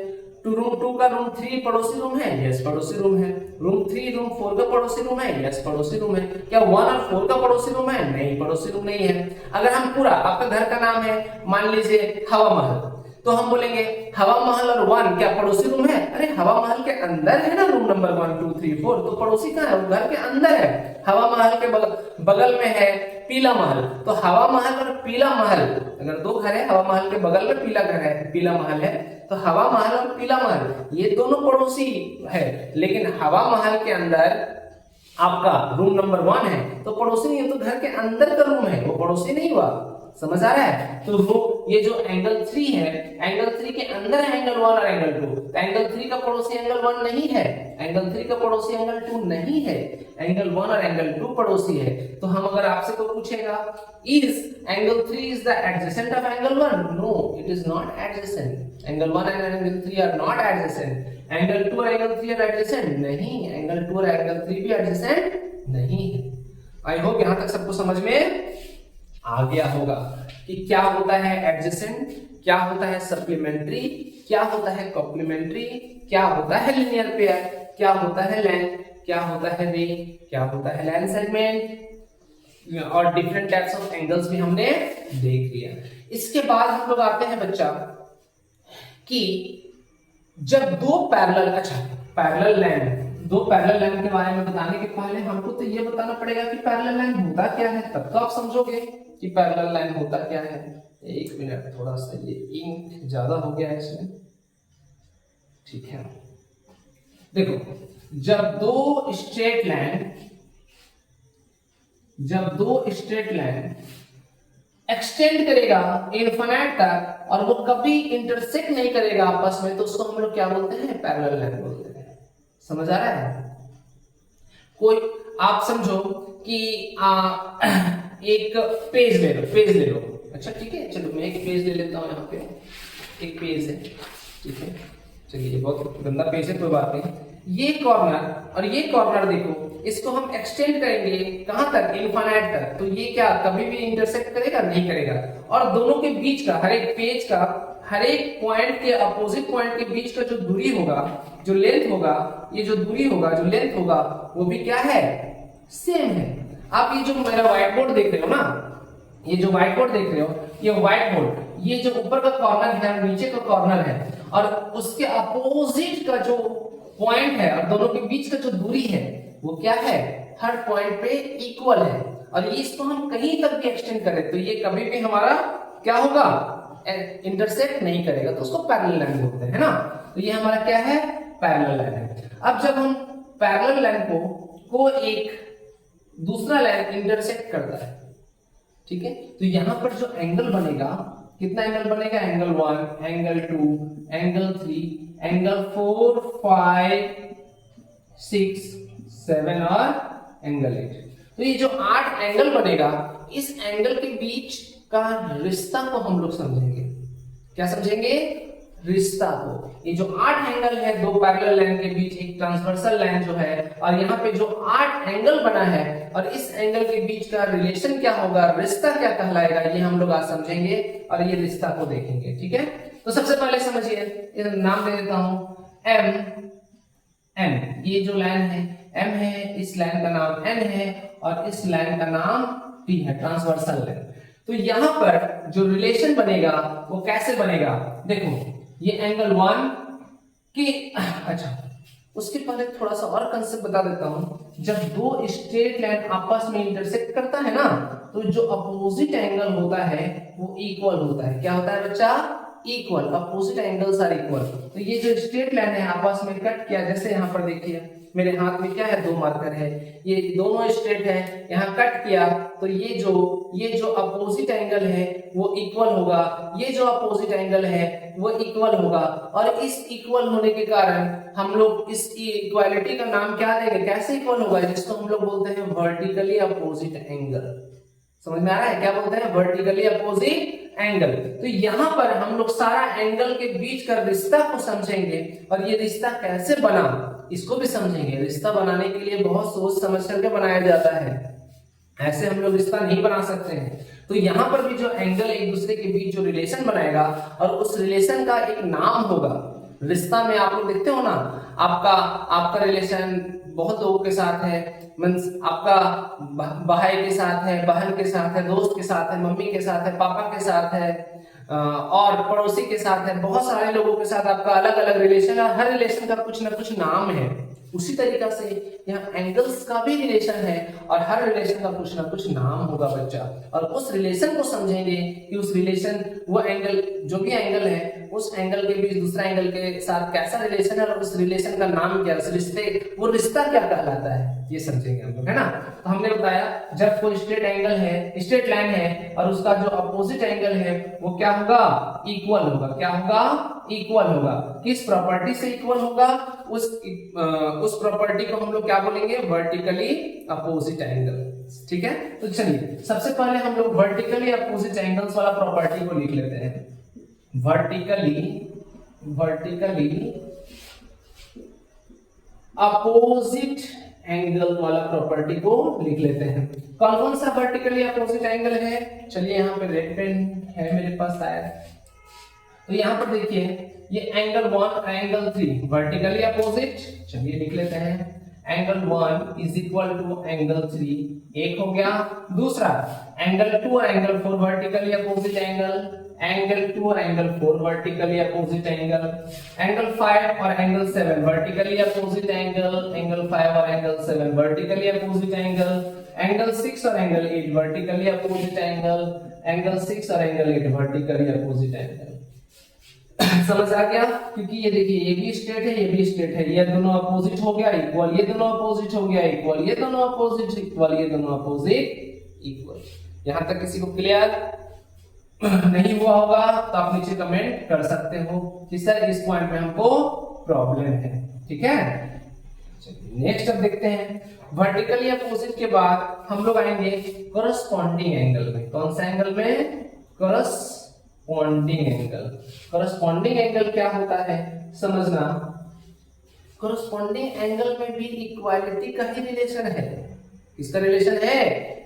तो रूम 2 का रूम 3 पड़ोसी रूम है? यस, पड़ोसी रूम है। रूम 3 रूम 4 का पड़ोसी रूम है? यस, पड़ोसी रूम है। क्या 1 और 4 का पड़ोसी रूम है? नहीं, पड़ोसी रूम नहीं है। अगर हम पूरा, आपका घर का नाम है मान लीजिए हवा महल, तो हम बोलेंगे हवा महल और 1 क्या पड़ोसी रूम है? अरे हवा महल के अंदर है ना रूम नंबर 1, 2, 3, 4, तो पड़ोसी कहाँ है? घर के अंदर है। हवा महल के बगल में है पीला महल, तो हवा महल और पीला महल, अगर 2 घर है, हवा महल के बगल में पीला घर है, पीला महल है, तो हवा महल और पीला महल ये दोनों पड़ोसी है। लेकिन हवा महल के अंदर आपका रूम नंबर 1 है तो पड़ोसी नहीं है, तो घर के अंदर का रूम है, वो पड़ोसी नहीं हुआ। समझ आ रहा है? तो वो ये जो एंगल 3 है, एंगल 3 के अंदर है एंगल 1 और एंगल 2। तो एंगल 3 का पड़ोसी एंगल 1 नहीं है, एंगल 3 का पड़ोसी एंगल 2 नहीं है, एंगल 1 और एंगल 2 पड़ोसी है। तो हम अगर आपसे कोई पूछेगा is angle 3 is the adjacent of angle 1? No, it is not adjacent. Angle 1 and angle 3 are not adjacent. Angle 2 और एंगल 3 आर एडजेसेंट? नहीं, एंगल 2 और एंगल 3 भी एडजेसेंट नहीं है। आई होप यहां तक सबको समझ में आ गया होगा कि क्या होता है एडजेसेंट, क्या होता है सप्लीमेंट्री, क्या होता है कॉम्प्लीमेंट्री, क्या होता है लिनियर पेयर, क्या होता है लेंथ, क्या होता है रे, क्या होता है लाइन सेगमेंट, और डिफरेंट टाइप्स ऑफ एंगल्स भी हमने देख लिया। इसके बाद हम लोग आते हैं बच्चा कि जब 2 पैरेलल, अच्छा पैरेलल लाइन, 2 पैरेलल लाइन के बारे में बताने के पहले हमको तो ये बताना पड़ेगा कि पैरेलल लाइन होता क्या है, तब तो आप समझोगे कि पैरेलल लाइन होता क्या है। एक मिनट, थोड़ा सा ये इंक ज्यादा हो गया है इसमें, ठीक है। देखो, जब दो स्ट्रेट लाइन एक्सटेंड करेगा इनफिनिट तक और वो कभी इंटरसेक्ट नहीं करेगा आपस में, तो उसको हम लोग क्या बोलते हैं? पैरेलल लाइन बोलते हैं। समझ आ रहा है? कोई आप समझो कि एक पेज ले लो। अच्छा ठीक है, चलो मैं एक पेज ले लेता हूँ। यहाँ पे एक पेज है, ठीक है, चलिए बहुत गंदा पेज है, कोई बात नहीं। ये कॉर्नर और ये कॉर्नर देखो, इसको हम एक्सटेंड करेंगे कहां तक? इनफिनिट तक। तो ये क्या कभी भी इंटरसेक्ट करेगा? नहीं करेगा। और दोनों के बीच का, हर एक पेज का हर एक पॉइंट के अपोजिट पॉइंट के बीच का जो दूरी होगा, जो लेंथ होगा, ये जो दूरी होगा, जो लेंथ होगा, वो भी क्या है? सेम है। आप ये जो मेरा व्हाइट बोर्ड देख रहे हो ना, ये जो व्हाइट बोर्ड देख रहे हो, ये व्हाइट बोर्ड, ये जो ऊपर का कॉर्नर है, नीचे का कॉर्नर है, और उसके अपोजिट का जो पॉइंट है और दोनों के बीच का जो दूरी है वो क्या है, हर पॉइंट पे इक्वल है। और ये इसको हम कहीं तक भी एक्सटेंड करें तो ये कभी भी हमारा क्या होगा, इंटरसेक्ट नहीं करेगा, तो उसको पैरेलल लाइन बोलते हैं ना। तो ये हमारा क्या है, पैरेलल लाइन है। अब जब हम पैरेलल लाइन को एक दूसरा लाइन इंटरसेक्ट करता है, ठीक है, तो यहां पर जो एंगल बनेगा, कितना एंगल बनेगा, एंगल 1, एंगल 2, एंगल 3, एंगल 4, 5, 6, 7 और एंगल 8। तो ये जो 8 एंगल बनेगा, इस एंगल के बीच का रिश्ता को हम लोग समझेंगे। क्या समझेंगे, रिश्ता को। ये जो 8 एंगल है दो पैरेलल लाइन के बीच, एक ट्रांसवर्सल लाइन जो है, और यहाँ पे जो 8 एंगल बना है और इस एंगल के बीच का रिलेशन क्या होगा, रिश्ता क्या कहलाएगा, ये हम लोग आज समझेंगे और ये रिश्ता को देखेंगे। ठीक है, तो सबसे पहले समझिए, इधर नाम दे देता हूं एम। ये जो लाइन है एम है, इस लाइन का नाम एन है और इस लाइन का नाम पी है, ट्रांसवर्सल लाइन। तो यहां पर जो रिलेशन बनेगा वो कैसे बनेगा, देखो ये एंगल 1 की, अच्छा उसके पहले थोड़ा सा और कंसेप्ट बता देता हूं। जब दो स्ट्रेट लाइन आपस में इंटरसेक्ट करता है ना, तो जो अपोजिट एंगल होता है वो इक्वल होता है। क्या होता है बच्चा, equal, opposite angles are equal. तो ये जो स्ट्रेट लाइन है आपस में कट किया, जैसे यहाँ पर देखिए मेरे हाथ में क्या है, 2 मार्कर है, ये दोनों स्ट्रेट है, यहाँ कट किया तो ये जो अपोजिट एंगल है वो इक्वल होगा, ये जो अपोजिट एंगल है वो इक्वल होगा। और इस इक्वल होने के कारण हम लोग इस इक्वालिटी का नाम क्या देंगे, कैसे इक्वल होगा, जिसको हम लोग बोलते हैं वर्टिकली अपोजिट एंगल। समझ में आ रहा है, क्या बोलते हैं, वर्टिकली अपोजिट एंगल। तो यहां पर हम लोग सारा एंगल के बीच का रिश्ता को समझेंगे और ये रिश्ता कैसे बना इसको भी समझेंगे। रिश्ता बनाने के लिए बहुत सोच समझ करके बनाया जाता है, ऐसे हम लोग रिश्ता नहीं बना सकते हैं। तो यहाँ पर भी जो एंगल एक दूसरे के बीच जो रिलेशन बनाएगा और उस रिलेशन का एक नाम होगा। रिश्ता में आप लोग देखते हो ना, आपका रिलेशन बहुत लोगों के साथ है, मींस आपका भाई के साथ है, बहन के साथ है, दोस्त के साथ है, मम्मी के साथ है, पापा के साथ है, और पड़ोसी के साथ है, बहुत सारे लोगों के साथ आपका अलग अलग रिलेशन है। हर रिलेशन का कुछ ना कुछ नाम है। उसी तरीका से यहाँ एंगल्स का भी रिलेशन है और हर रिलेशन का कुछ ना कुछ नाम होगा बच्चा। और उस रिलेशन को समझेंगे कि उस रिलेशन, वो एंगल जो भी एंगल है, उस एंगल के बीच दूसरा एंगल के साथ कैसा रिलेशन है और उस रिलेशन का नाम क्या, उस रिश्ते, वो रिश्ता क्या कहलाता है, ये समझेंगे हम लोग, है ना। तो हमने बताया जब कोई स्ट्रेट एंगल है, स्ट्रेट लाइन है और उसका जो अपोजिट एंगल है वो क्या होगा, इक्वल होगा। क्या होगा, इक्वल होगा। किस प्रॉपर्टी से इक्वल होगा, उस प्रॉपर्टी को हम लोग क्या बोलेंगे, वर्टिकली अपोजिट एंगल। ठीक है, तो चलिए सबसे पहले हम लोग वर्टिकली अपोजिट एंगल्स वाला प्रॉपर्टी को लिख लेते हैं। वर्टिकली अपोजिट एंगल वाला प्रॉपर्टी को लिख लेते हैं। कौन कौन सा वर्टिकली अपोजिट एंगल है, चलिए यहाँ पे रेड पेन है मेरे पास शायद, तो यहाँ पर देखिए ये एंगल 1 एंगल 3 वर्टिकली अपोजिट, चलिए लिख लेते हैं। Angle 1 is equal to angle 3, एक हो गया। दूसरा एंगल 2 और angle 4 vertically opposite angle, angle 2 और angle 4 vertically opposite angle, angle 5 और angle 7 vertically opposite angle, angle 5 और angle 7 vertically opposite angle, angle 6 और angle 8 vertically opposite angle, angle 6 और एंगल 8 वर्टिकली अपोजिट एंगल। समझ आ गया, क्योंकि ये देखिए ये भी स्ट्रेट है, ये भी स्ट्रेट है, ये दोनों अपोजिट हो गया इक्वल, ये दोनों अपोजिट हो गया इक्वल, ये दोनों अपोजिट इक्वल, ये दोनों अपोजिट इक्वल। यहां तक किसी को क्लियर नहीं हुआ होगा तो आप नीचे कमेंट कर सकते हो कि सर इस पॉइंट में हमको प्रॉब्लम है। ठीक है, चलिए नेक्स्ट अब देखते हैं। वर्टिकली अपोजिट के बाद हम लोग आएंगे कोरस्पॉन्डिंग एंगल में। कौन सा एंगल में, कोरस्पॉन्डिंग एंगल। कोरस्पॉन्डिंग एंगल क्या होता है समझना। कोरस्पॉन्डिंग एंगल में भी इक्वालिटी का ही रिलेशन है। किसका रिलेशन है,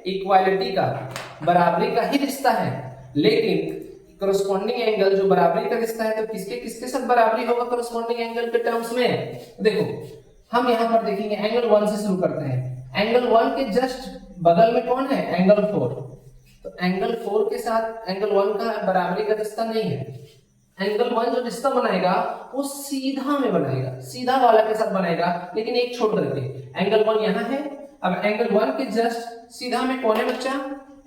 इक्वालिटी का, बराबरी का ही रिश्ता है। लेकिन कोरस्पॉन्डिंग एंगल जो बराबरी का रिश्ता है, तो किसके किसके साथ बराबरी होगा कोरस्पॉन्डिंग एंगल के टर्म्स में। देखो हम यहाँ पर देखेंगे एंगल 1 से शुरू करते हैं। एंगल 1 के जस्ट बगल में कौन है, एंगल 4। तो तो एंगल 4 के साथ एंगल 1 का बराबरी का रिश्ता नहीं है। एंगल 1 जो रिश्ता बनाएगा वो सीधा में बनाएगा, सीधा वाला के साथ बनाएगा, लेकिन एक छोड़ करके। एंगल 1 यहाँ है, अब एंगल 1 के जस्ट सीधा में कौन है बच्चा?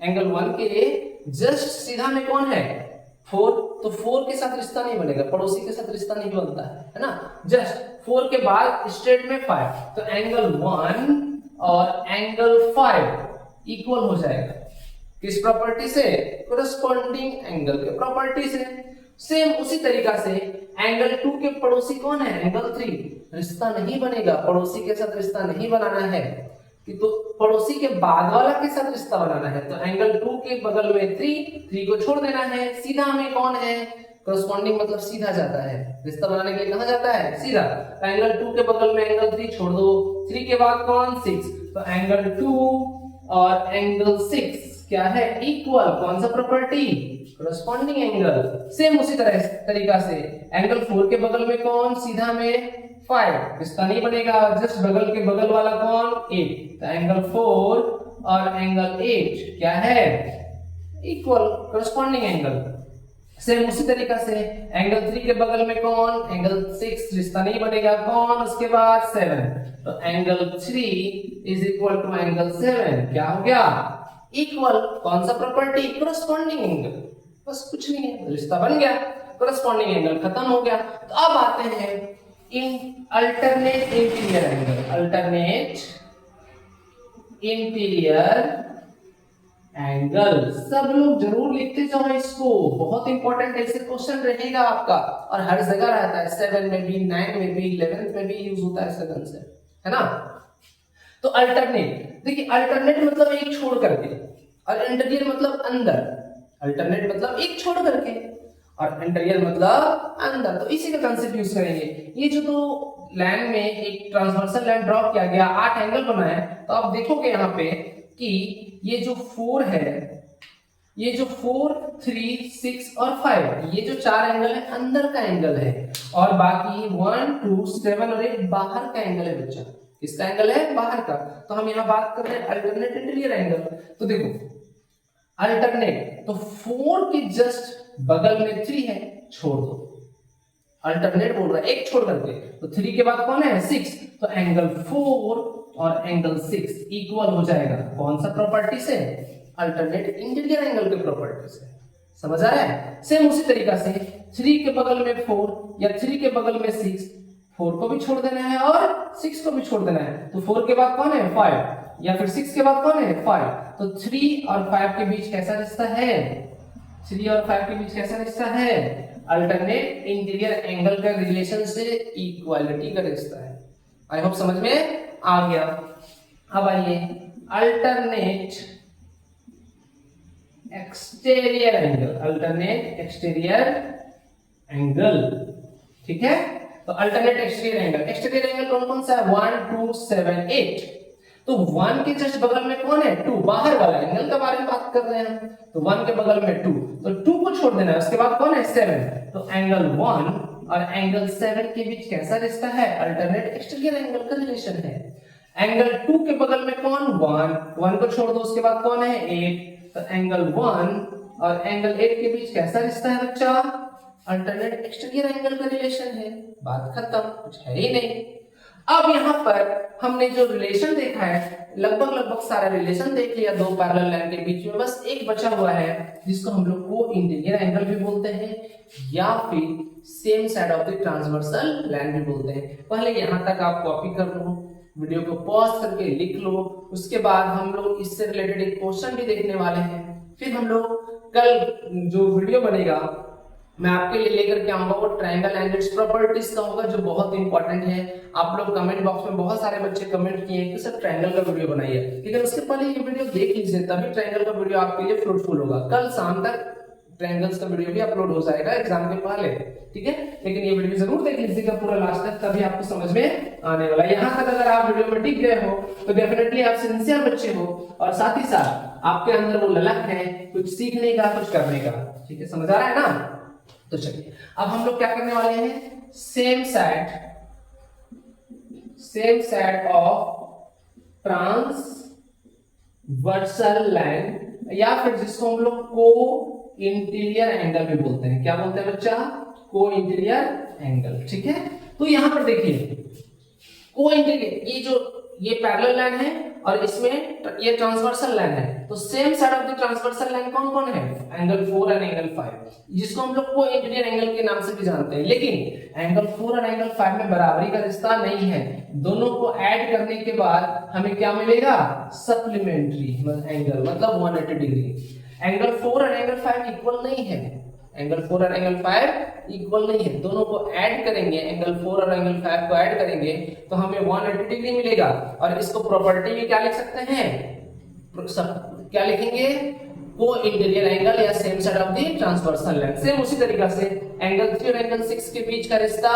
एंगल 1 के जस्ट सीधा में कौन है? 4। तो 4 के साथ रिश्ता नहीं बनेगा, पड़ोसी के साथ रिश्ता नहीं बनता है ना। जस्ट 4 के बाद स्ट्रेट में 5, तो एंगल 1 और एंगल 5 इक्वल हो जाएगा। किस प्रॉपर्टी से? कोरस्पॉन्डिंग एंगल के प्रॉपर्टी से। सेम उसी तरीका से एंगल 2 के पड़ोसी कौन है? एंगल 3। रिश्ता नहीं बनेगा, पड़ोसी के साथ रिश्ता नहीं बनाना है कि तो पड़ोसी के बाद वाला के साथ रिश्ता बनाना है। तो एंगल 2 के बगल में 3 को छोड़ देना है। सीधा में कौन है? कोरस्पॉन्डिंग मतलब सीधा जाता है, रिश्ता बनाने के लिए कहां जाता है? सीधा। तो एंगल 2 के बगल में एंगल 3 छोड़ दो, 3 के बाद कौन? 6। तो एंगल 2 और एंगल 6 क्या है? इक्वल। कौन सा प्रॉपर्टी? Corresponding angle. सेम उसी तरीका से एंगल 4 के बगल में कौन? सीधा में 5, रिश्ता नहीं बनेगा, जस्ट बगल के बगल वाला कौन? 8। तो एंगल 4 और एंगल 8 क्या है? Equal, corresponding angle. सेम उसी तरीका से एंगल 3 के बगल में कौन? एंगल 6, रिश्ता नहीं बनेगा, कौन? उसके बाद 7। तो angle 3 is equal to angle 7, क्या हो गया? इक्वल। कौन सा प्रॉपर्टी? Corresponding angle. बस कुछ नहीं है, रिश्ता बन गया, कोरस्पॉन्डिंग एंगल खत्म हो गया। तो अब आते हैं in alternate interior angle. Alternate interior angle सब लोग जरूर लिखते जाओ इसको, बहुत इंपॉर्टेंट ऐसे क्वेश्चन रहेगा आपका और हर जगह रहता है। 7 में भी, 9 में भी, 11th में भी यूज होता है इसका कंसेप्ट, है ना। तो अल्टरनेट, देखिए अल्टरनेट मतलब एक छोड़ करके और इंटीरियर मतलब अंदर। अल्टरनेट मतलब एक छोड़ करके और इंटीरियर मतलब अंदर, तो इसी का कंसेप्ट यूज करेंगे। ये जो तो लाइन में एक ट्रांसवर्सल लाइन ड्रॉ किया गया, 8 एंगल बना है, तो आप देखोगे यहाँ पे कि ये जो 4 है, ये जो 4, 3, 6 और 5, ये जो 4 एंगल है अंदर का एंगल है और बाकी 1, 2, 7 और 8 बाहर का एंगल है बच्चा। किसका एंगल है? बाहर का। तो हम यहाँ बात कर रहे हैं अल्टरनेट इंटीरियर एंगल। तो देखो अल्टरनेट, तो 4 के जस्ट बगल में 3 है, छोड़ दो। अल्टरनेट बोल रहा है एक छोड़ करके, तो 3 के बाद कौन है? 6। तो एंगल 4 और एंगल 6 इक्वल हो जाएगा। कौन सा प्रॉपर्टी से? अल्टरनेट इंटीरियर एंगल के प्रॉपर्टी से। समझ आ रहा है? सेम उसी तरीका से 3 के बगल में 4 या 3 के बगल में 6, 4 को भी छोड़ देना है और 6 को भी छोड़ देना है। तो 4 के बाद कौन है? 5 या फिर 6 के बाद कौन है? 5। तो 3 और 5 के बीच कैसा रिश्ता है? 3 और 5 के बीच कैसा रिश्ता है? अल्टरनेट इंटीरियर एंगल का रिलेशन से इक्वालिटी का रिश्ता है। आई होप समझ में आ गया। अब आइए alternate exterior angle. Alternate exterior angle, ठीक है। तो alternate exterior angle, exterior angle कौन कौन सा है? 1, 2, 7, 8। तो 1 के जस्ट बगल में कौन है? 2, बाहर वाला एंगल के बारे में बात कर रहे हैं। तो 1 के बगल में 2, तो 2 को छोड़ देना है, उसके बाद कौन है? 7। तो एंगल 1 और एंगल 7 के बीच कैसा रिश्ता है? अल्टरनेट एक्सटीरियर एंगल का रिलेशन है। एंगल 2 के बगल में कौन? 1 को छोड़ दो, उसके बाद कौन है? 8। तो एंगल 1 और एंगल 8 के बीच कैसा रिश्ता है बच्चा? अल्टरनेट एक्सटीरियर एंगल का रिलेशन है। बात खत्म, कुछ है ही नहीं। अब यहाँ पर हमने जो रिलेशन देखा है, लगभग सारा रिलेशन देख लिया दो पैरेलल लाइन के बीच में। बस एक बचा हुआ है जिसको हम लोग को इंटीरियर एंगल भी बोलते हैं या फिर same side of the transversal line भी बोलते हैं। पहले यहाँ तक आप कॉपी कर लो, वीडियो को पॉज करके लिख लो, उसके बाद हम लोग इससे रिलेटेड एक क्वेश्चन भी देखने वाले हैं। फिर हम लोग कल जो वीडियो बनेगा मैं आपके लिए लेकर के आऊंगा वो ट्रायंगल एंड इट्स प्रॉपर्टीज का होगा, जो बहुत इंपॉर्टेंट है। आप लोग कमेंट बॉक्स में बहुत सारे बच्चे कमेंट किए कि सर ट्रायंगल का वीडियो बनाइए, लेकिन उसके पहले ये वीडियो देख लीजिए, तभी ट्रायंगल का वीडियो आपके लिए फ्रूटफुल होगा। कल शाम तक ट्रायंगल्स का वीडियो भी अपलोड हो जाएगा एग्जाम के पहले, ठीक है। लेकिन ये वीडियो जरूर देख लीजिएगा पूरा लास्ट तक, तभी आपको समझ में आने वाला है। यहाँ तक अगर आप वीडियो में टिक गए हो तो डेफिनेटली आप सिंसियर बच्चे हो और साथ ही साथ आपके अंदर वो ललक है कुछ सीखने का, कुछ करने का, ठीक है। समझ आ रहा है ना? तो चलिए अब हम लोग क्या करने वाले हैं, same side of transversal line या फिर जिसको हम लोग को इंटीरियर एंगल भी बोलते हैं। क्या बोलते हैं बच्चा? को इंटीरियर एंगल। ठीक है, तो यहां पर देखिए को इंटीरियर, ये पैरेलल लाइन है और इसमें ये ट्रांसवर्सल लाइन है, तो same side of the transversal line कौन कौन है? एंगल 4 और एंगल 5, जिसको हम लोग को इंटीरियर एंगल के नाम से भी जानते हैं। लेकिन एंगल 4 और एंगल 5 में बराबरी का रिश्ता नहीं है, दोनों को ऐड करने के बाद हमें क्या मिलेगा? सप्लीमेंट्री एंगल, मतलब 180 डिग्री। एंगल 4 और एंगल 5 इक्वल नहीं है, एंगल 4 और एंगल 5 इक्वल नहीं है, दोनों को ऐड करेंगे, एंगल 4 और एंगल 5 को ऐड करेंगे तो हमें 180 डिग्री मिलेगा। और इसको प्रॉपर्टी में क्या लिख सकते हैं? क्या लिखेंगे? को इंटीरियर एंगल या same side of the transversal line. Same उसी तरीका से एंगल 3 और एंगल 6 के बीच का रिश्ता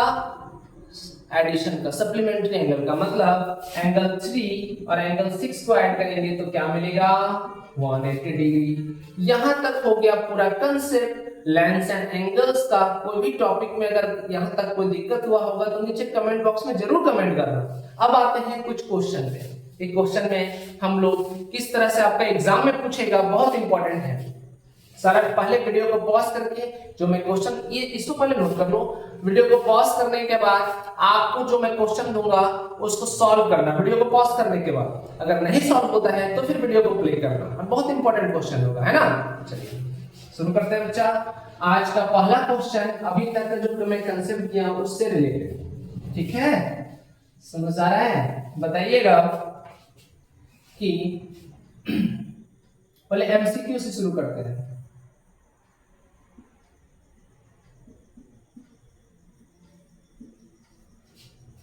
एडिशन का, सप्लीमेंट्री एंगल का, मतलब एंगल 3 और एंगल 6 को ऐड करेंगे तो क्या मिलेगा? 180 डिग्री। यहां तक हो गया पूरा कंसेप्ट लेंस एंड एंगल्स का। कोई भी टॉपिक में अगर यहां तक कोई दिक्कत हुआ होगा तो नीचे कमेंट बॉक्स में जरूर कमेंट करना। अब आते हैं कुछ क्वेश्चन पे। एक क्वेश्चन में हम लोग किस तरह से आपका एग्जाम में पूछेगा, बहुत इंपॉर्टेंट है। सारा पहले वीडियो को पॉज करके जो मैं क्वेश्चन, ये इसको पहले नोट कर लो, वीडियो को पॉज करने के बाद आपको जो मैं क्वेश्चन दूंगा उसको सॉल्व करना वीडियो को पॉज करने के बाद। अगर नहीं सॉल्व होता है तो फिर वीडियो को प्ले करना, बहुत इंपॉर्टेंट क्वेश्चन होगा, है ना। चलिए शुरू करते हैं बच्चा। आज का पहला क्वेश्चन अभी तक जो मैं कंसेप्ट किया उससे रिलेटेड, ठीक है, समझ आ रहा है? बताइएगा कि पहले एमसीक्यू से शुरू करते हैं।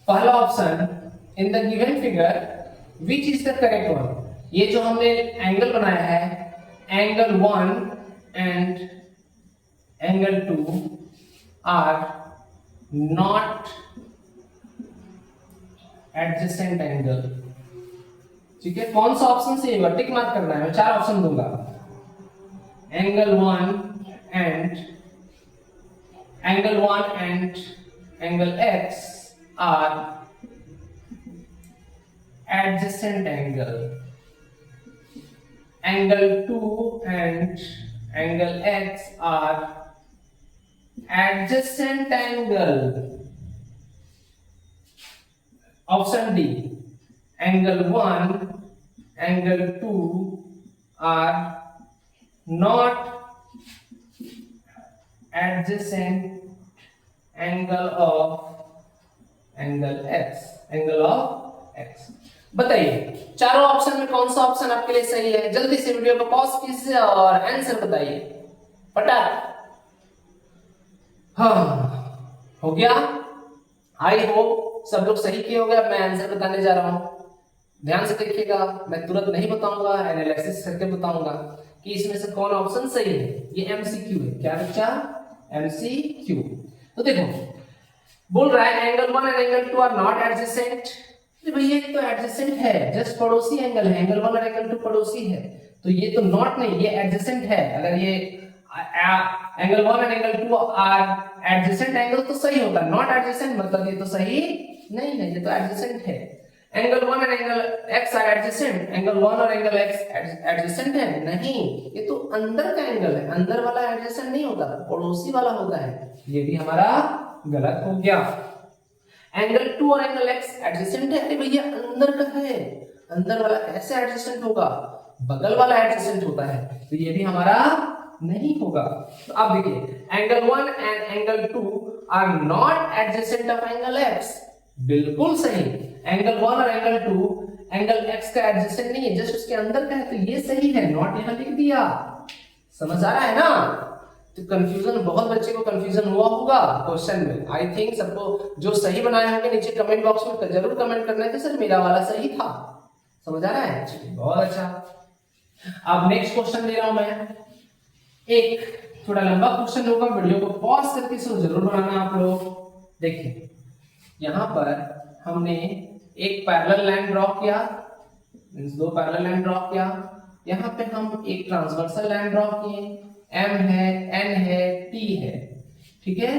पहला option, in the given figure which is the correct one. ये जो हमने एंगल बनाया है, angle 1 and angle 2 are not adjacent angle। ठीक है, कौन सा ऑप्शन सही होगा? टिक मार्क करना है, मैं 4 ऑप्शन दूंगा। Angle 1 and angle x are adjacent angle। angle 2 and angle x are adjacent angle। option D, angle 1 angle 2 are not adjacent angle of angle x। बताइए चारों ऑप्शन में कौन सा ऑप्शन आपके लिए सही है? जल्दी से वीडियो को पॉज कीजिए और आंसर बताइए फटाक। हाँ, हो गया। आई होप सब लोग सही किए होंगे। अब मैं आंसर बताने जा रहा हूं, ध्यान से देखिएगा। मैं तुरंत नहीं बताऊंगा, एनालिसिस करके बताऊंगा कि इसमें से कौन ऑप्शन सही है। ये एमसीक्यू है। क्या बच्चा? एमसीक्यू। तो देखो बोल रहा है एंगल 1 और एंगल 2 आर नॉट एडजेसेंट। भैया ये तो एडजेसेंट है, जस्ट पड़ोसी एंगल है, एंगल 1 और एंगल 2 पड़ोसी है, तो ये तो नॉट नहीं, ये एडजेसेंट है। अगर ये एंगल 1 और एंगल 2 आर एडजेसेंट एंगल तो सही होता, नॉट एडजेसेंट मतलब ये तो सही नहीं है, ये तो एडजेसेंट है। एंगल 1 और angle x are adjacent, angle 1 और एंगल x एडजेसेंट है नहीं, ये तो अंदर का एंगल है, अंदर वाला एडजेसेंट नहीं होता, पड़ोसी वाला होता है। ये भी हमारा गलत हो गया। एंगल 2 और एंगल x एडजेसेंट है, अरे भैया अंदर का है, अंदर वाला कैसे एडजेसेंट होगा? बगल वाला एडजेसेंट होता है, तो ये भी हमारा नहीं होगा। तो अब देखिए angle 1 and angle 2 are not adjacent of angle x, बिल्कुल सही। एंगल 1 और एंगल 2 एंगल x का एडजेसेंट नहीं है, जस्ट उसके अंदर का है, तो ये सही है, नॉट यहां लिख दिया। समझ आ रहा है ना? तो कंफ्यूजन, बहुत बच्चे को कंफ्यूजन हुआ होगा क्वेश्चन में। आई थिंक सबको जो सही बनाए होंगे नीचे कमेंट बॉक्स में जरूर कमेंट करना है कि सर मेरा वाला सही था। समझ आ रहा है? चलिए बहुत अच्छा। अब नेक्स्ट क्वेश्चन ले रहा हूं मैं। एक थोड़ा लंबा क्वेश्चन होगा, वीडियो को पॉज करके इसको जरूर बनाना आप लोग। देखिए यहां पर हमने एक पैरेलल लाइन ड्रॉ किया, दो पैरेलल लाइन ड्रॉ किया, यहां पे हम एक ट्रांसवर्सल लाइन ड्रॉ किए, M है, N है, T है, ठीक है।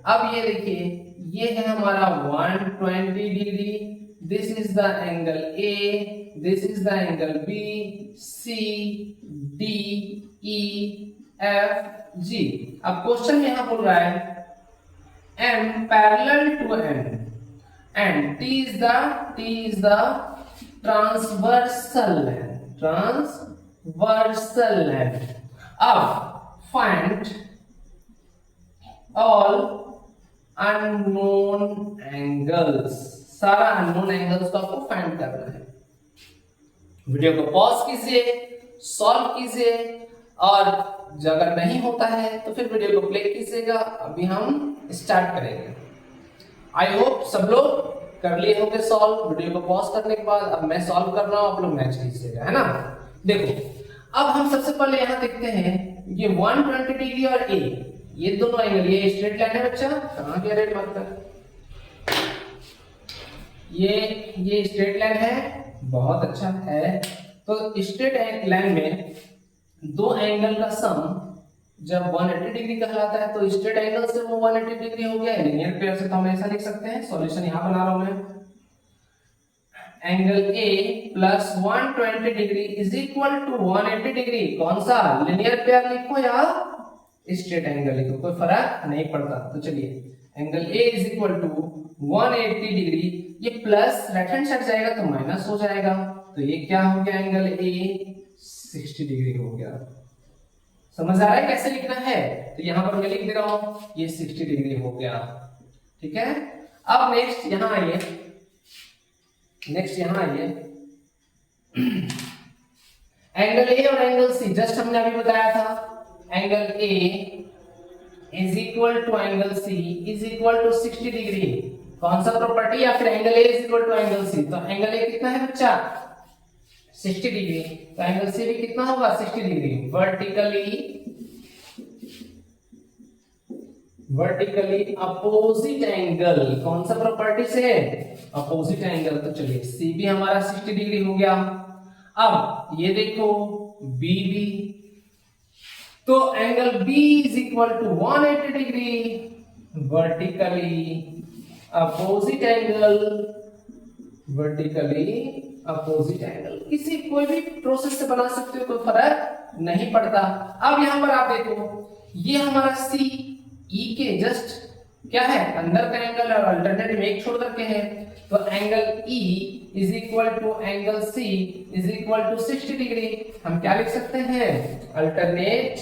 अब ये देखिए ये है हमारा 120 degree, this is the angle A, this is the angle B C D E F G. अब क्वेश्चन में यहां बोल रहा है M parallel to M and T is the transversal line. Transversal line. अब find all unknown angles. सारा unknown angles को आपको फाइंड करना है। वीडियो को पॉज कीजिए, सॉल्व कीजिए, और अगर नहीं होता है तो फिर वीडियो को प्ले कीजिएगा। अभी हम स्टार्ट करेंगे। आई होप सब लोग कर लिए होंगे सॉल्व। वीडियो को पॉज करने के बाद अब मैं सॉल्व कर रहा हूं, आप लोग मैच कीजिएगा, है ना। देखो अब हम सबसे पहले यहां देखते हैं ये 120 डिग्री और ए, ये दोनों एंगल, ये स्ट्रेट लाइन है बच्चा, कहां के रेड मार्कर, ये स्ट्रेट लाइन है, बहुत अच्छा है। तो स्ट्रेट लाइन में दो एंगल का सम जब 180 डिग्री कहलाता है तो स्ट्रेट एंगल से वो 180 डिग्री हो गया। लीनियर पेयर से तो हम ऐसा लिख सकते हैं, सॉल्यूशन यहां बना रहा हूं मैं, angle A plus 120 degree is equal to 180 degree. कौन सा, लीनियर पेयर लिखो या स्ट्रेट एंगल लिखो, कोई फर्क नहीं पड़ता। तो चलिए angle A is equal to 180 degree, ये प्लस राइट हैंड साइड जाएगा तो माइनस हो जाएगा, तो ये क्या हो गया, एंगल A 60 डिग्री हो गया। समझ आ रहा है कैसे लिखना है। तो यहां पर मैं लिख दे रहा हूं, ये 60 डिग्री हो गया, ठीक है। अब नेक्स्ट यहां आइए, एंगल ए और एंगल सी जस्ट हमने अभी बताया था, angle A is equal to angle C is equal to 60 degree. कौन सा प्रॉपर्टी, या फिर angle A is equal to angle C, तो एंगल ए कितना है बच्चा, 60 डिग्री, तो एंगल सी भी कितना होगा, 60 डिग्री। वर्टिकली अपोजिट एंगल, कौन सा प्रॉपर्टी से, अपोजिट एंगल। तो चलिए सी भी हमारा 60 डिग्री हो गया। अब ये देखो बी भी, तो angle B is equal to 180 degree, vertically opposite angle, किसी कोई भी प्रोसेस से बना सकते हो, कोई फर्क नहीं पड़ता। अब यहां पर आप देखो, ये हमारा सी ई के जस्ट क्या है, अंदर का एंगल और अल्टरनेट में एक छोड़ करके है, तो angle E is equal to angle C is equal to 60 degree. हम क्या लिख सकते हैं, अल्टरनेट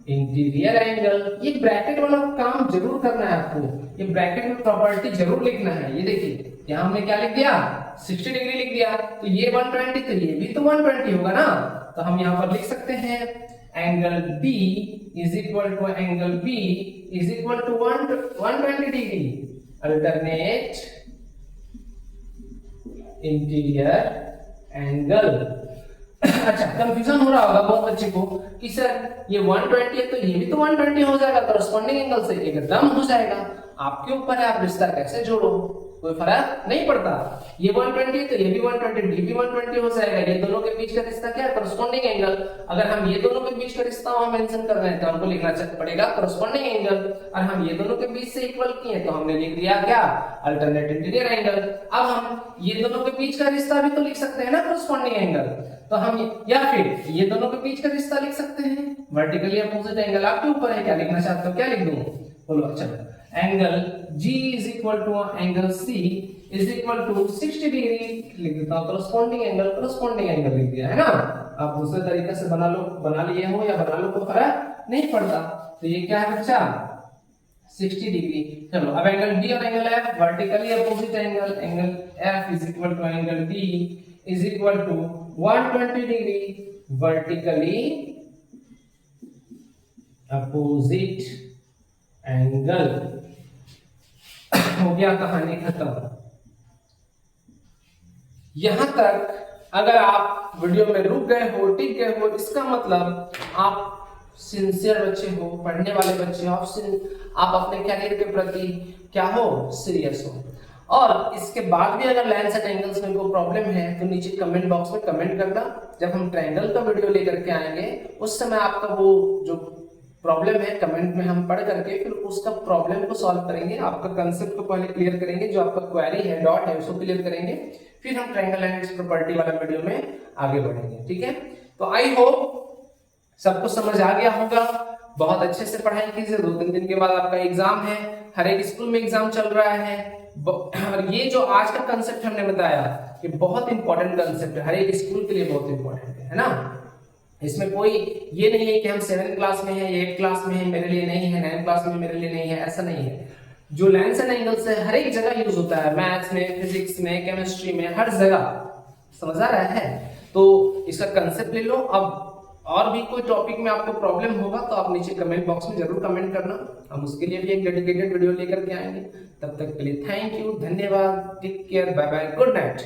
इंटीरियर एंगल। ये ब्रैकेट वाला काम जरूर करना है आपको, ये ब्रैकेट में प्रॉपर्टी जरूर लिखना है। ये देखिए यहां हमने क्या लिख दिया, 60 डिग्री लिख दिया, तो ये 120, तो ये भी तो 120 होगा ना। तो हम यहां पर लिख सकते हैं angle B is equal to angle B is equal to 120 degree, alternate interior angle. अच्छा, कंफ्यूजन हो रहा होगा बहुत बच्चे को कि सर ये 120 है तो ये भी तो 120 हो जाएगा, कॉरेस्पॉन्डिंग एंगल से एकदम हो जाएगा। आपके ऊपर है, आप रिश्ता कैसे जोड़ो, कोई फर्क नहीं पड़ता। ये 120 तो ये भी 120, ये भी 120 हो जाएगा। ये दोनों के बीच का रिश्ता क्या है, कॉरेस्पॉन्डिंग एंगल। अगर हम ये दोनों के बीच का रिश्ता वहां मेंशन कर रहे हैं तो हमको लिखना पड़ेगा कॉरेस्पॉन्डिंग एंगल, और हम ये दोनों के बीच से इक्वल किए तो हमने लिख दिया क्या, अल्टरनेट इंटीरियर एंगल। अब हम ये दोनों के बीच का रिश्ता भी तो लिख सकते हैं ना, कॉरेस्पॉन्डिंग एंगल। तो हम या फिर ये दोनों के बीच का रिश्ता लिख सकते हैं, वर्टिकली अपोजिट एंगल। आपके ऊपर है, क्या लिखना चाहते हो, क्या लिख दूं, बोलो। अच्छा, angle G is equal to angle C is equal to 60 degree लिख देता हूं, कॉरेस्पॉन्डिंग एंगल लिख दिया है ना। आप दूसरे तरीके से बना लिए हो या बना लो तो फर्क नहीं पड़ता। तो ये क्या है बच्चा, 60 डिग्री। चलो अब एंगल D और angle F vertically opposite angle, angle F is equal to angle D is equal to 120 degree, vertically opposite angle. हो गया, कहानी खत्म। यहां तक अगर आप वीडियो में रुक गए हो, टिक गए हो, इसका मतलब आप सिंसियर बच्चे हो, पढ़ने वाले बच्चे हो, आप अपने कैरियर के प्रति क्या हो, सीरियस हो। और इसके बाद भी अगर लाइन्स एंड एंगल्स में कोई प्रॉब्लम है तो नीचे कमेंट बॉक्स में कमेंट करना। जब हम ट्रायंगल का वीडियो लेकर के आएंगे उस समय आपका वो जो प्रॉब्लम है कमेंट में हम पढ़ करके फिर उसका प्रॉब्लम को सॉल्व करेंगे। आपका कंसेप्ट को पहले क्लियर करेंगे, जो आपका क्वेरी है, डॉट है, उसको क्लियर करेंगे, फिर हम ट्रायंगल एंड इट्स प्रॉपर्टी वाला वीडियो में आगे बढ़ेंगे। ठीक है, तो आई होप सबको समझ आ गया होगा। बहुत अच्छे से पढ़ाई कीजिए, 2-3 दिन के बाद आपका एग्जाम है, हर एक स्कूल में एग्जाम चल रहा है। और ये जो आज का कंसेप्ट हमने बताया, ये बहुत इंपॉर्टेंट कंसेप्ट है, हर एक स्कूल के लिए बहुत इंपॉर्टेंट है ना। इसमें कोई ये नहीं है कि हम 7th क्लास में है, 8th क्लास में है, मेरे लिए नहीं है, 9th क्लास में मेरे लिए नहीं है, ऐसा नहीं है। जो लेंस एंड एंगल्स है हर एक जगह यूज होता है, मैथ्स में, फिजिक्स में, केमिस्ट्री में, हर जगह। समझ आ रहा है? तो इसका कंसेप्ट ले लो। अब और भी कोई टॉपिक में आपको प्रॉब्लम होगा तो आप नीचे कमेंट बॉक्स में जरूर कमेंट करना, हम उसके लिए भी एक डेडिकेटेड वीडियो लेकर के आएंगे। तब तक के लिए थैंक यू, धन्यवाद, take care, bye bye, good night.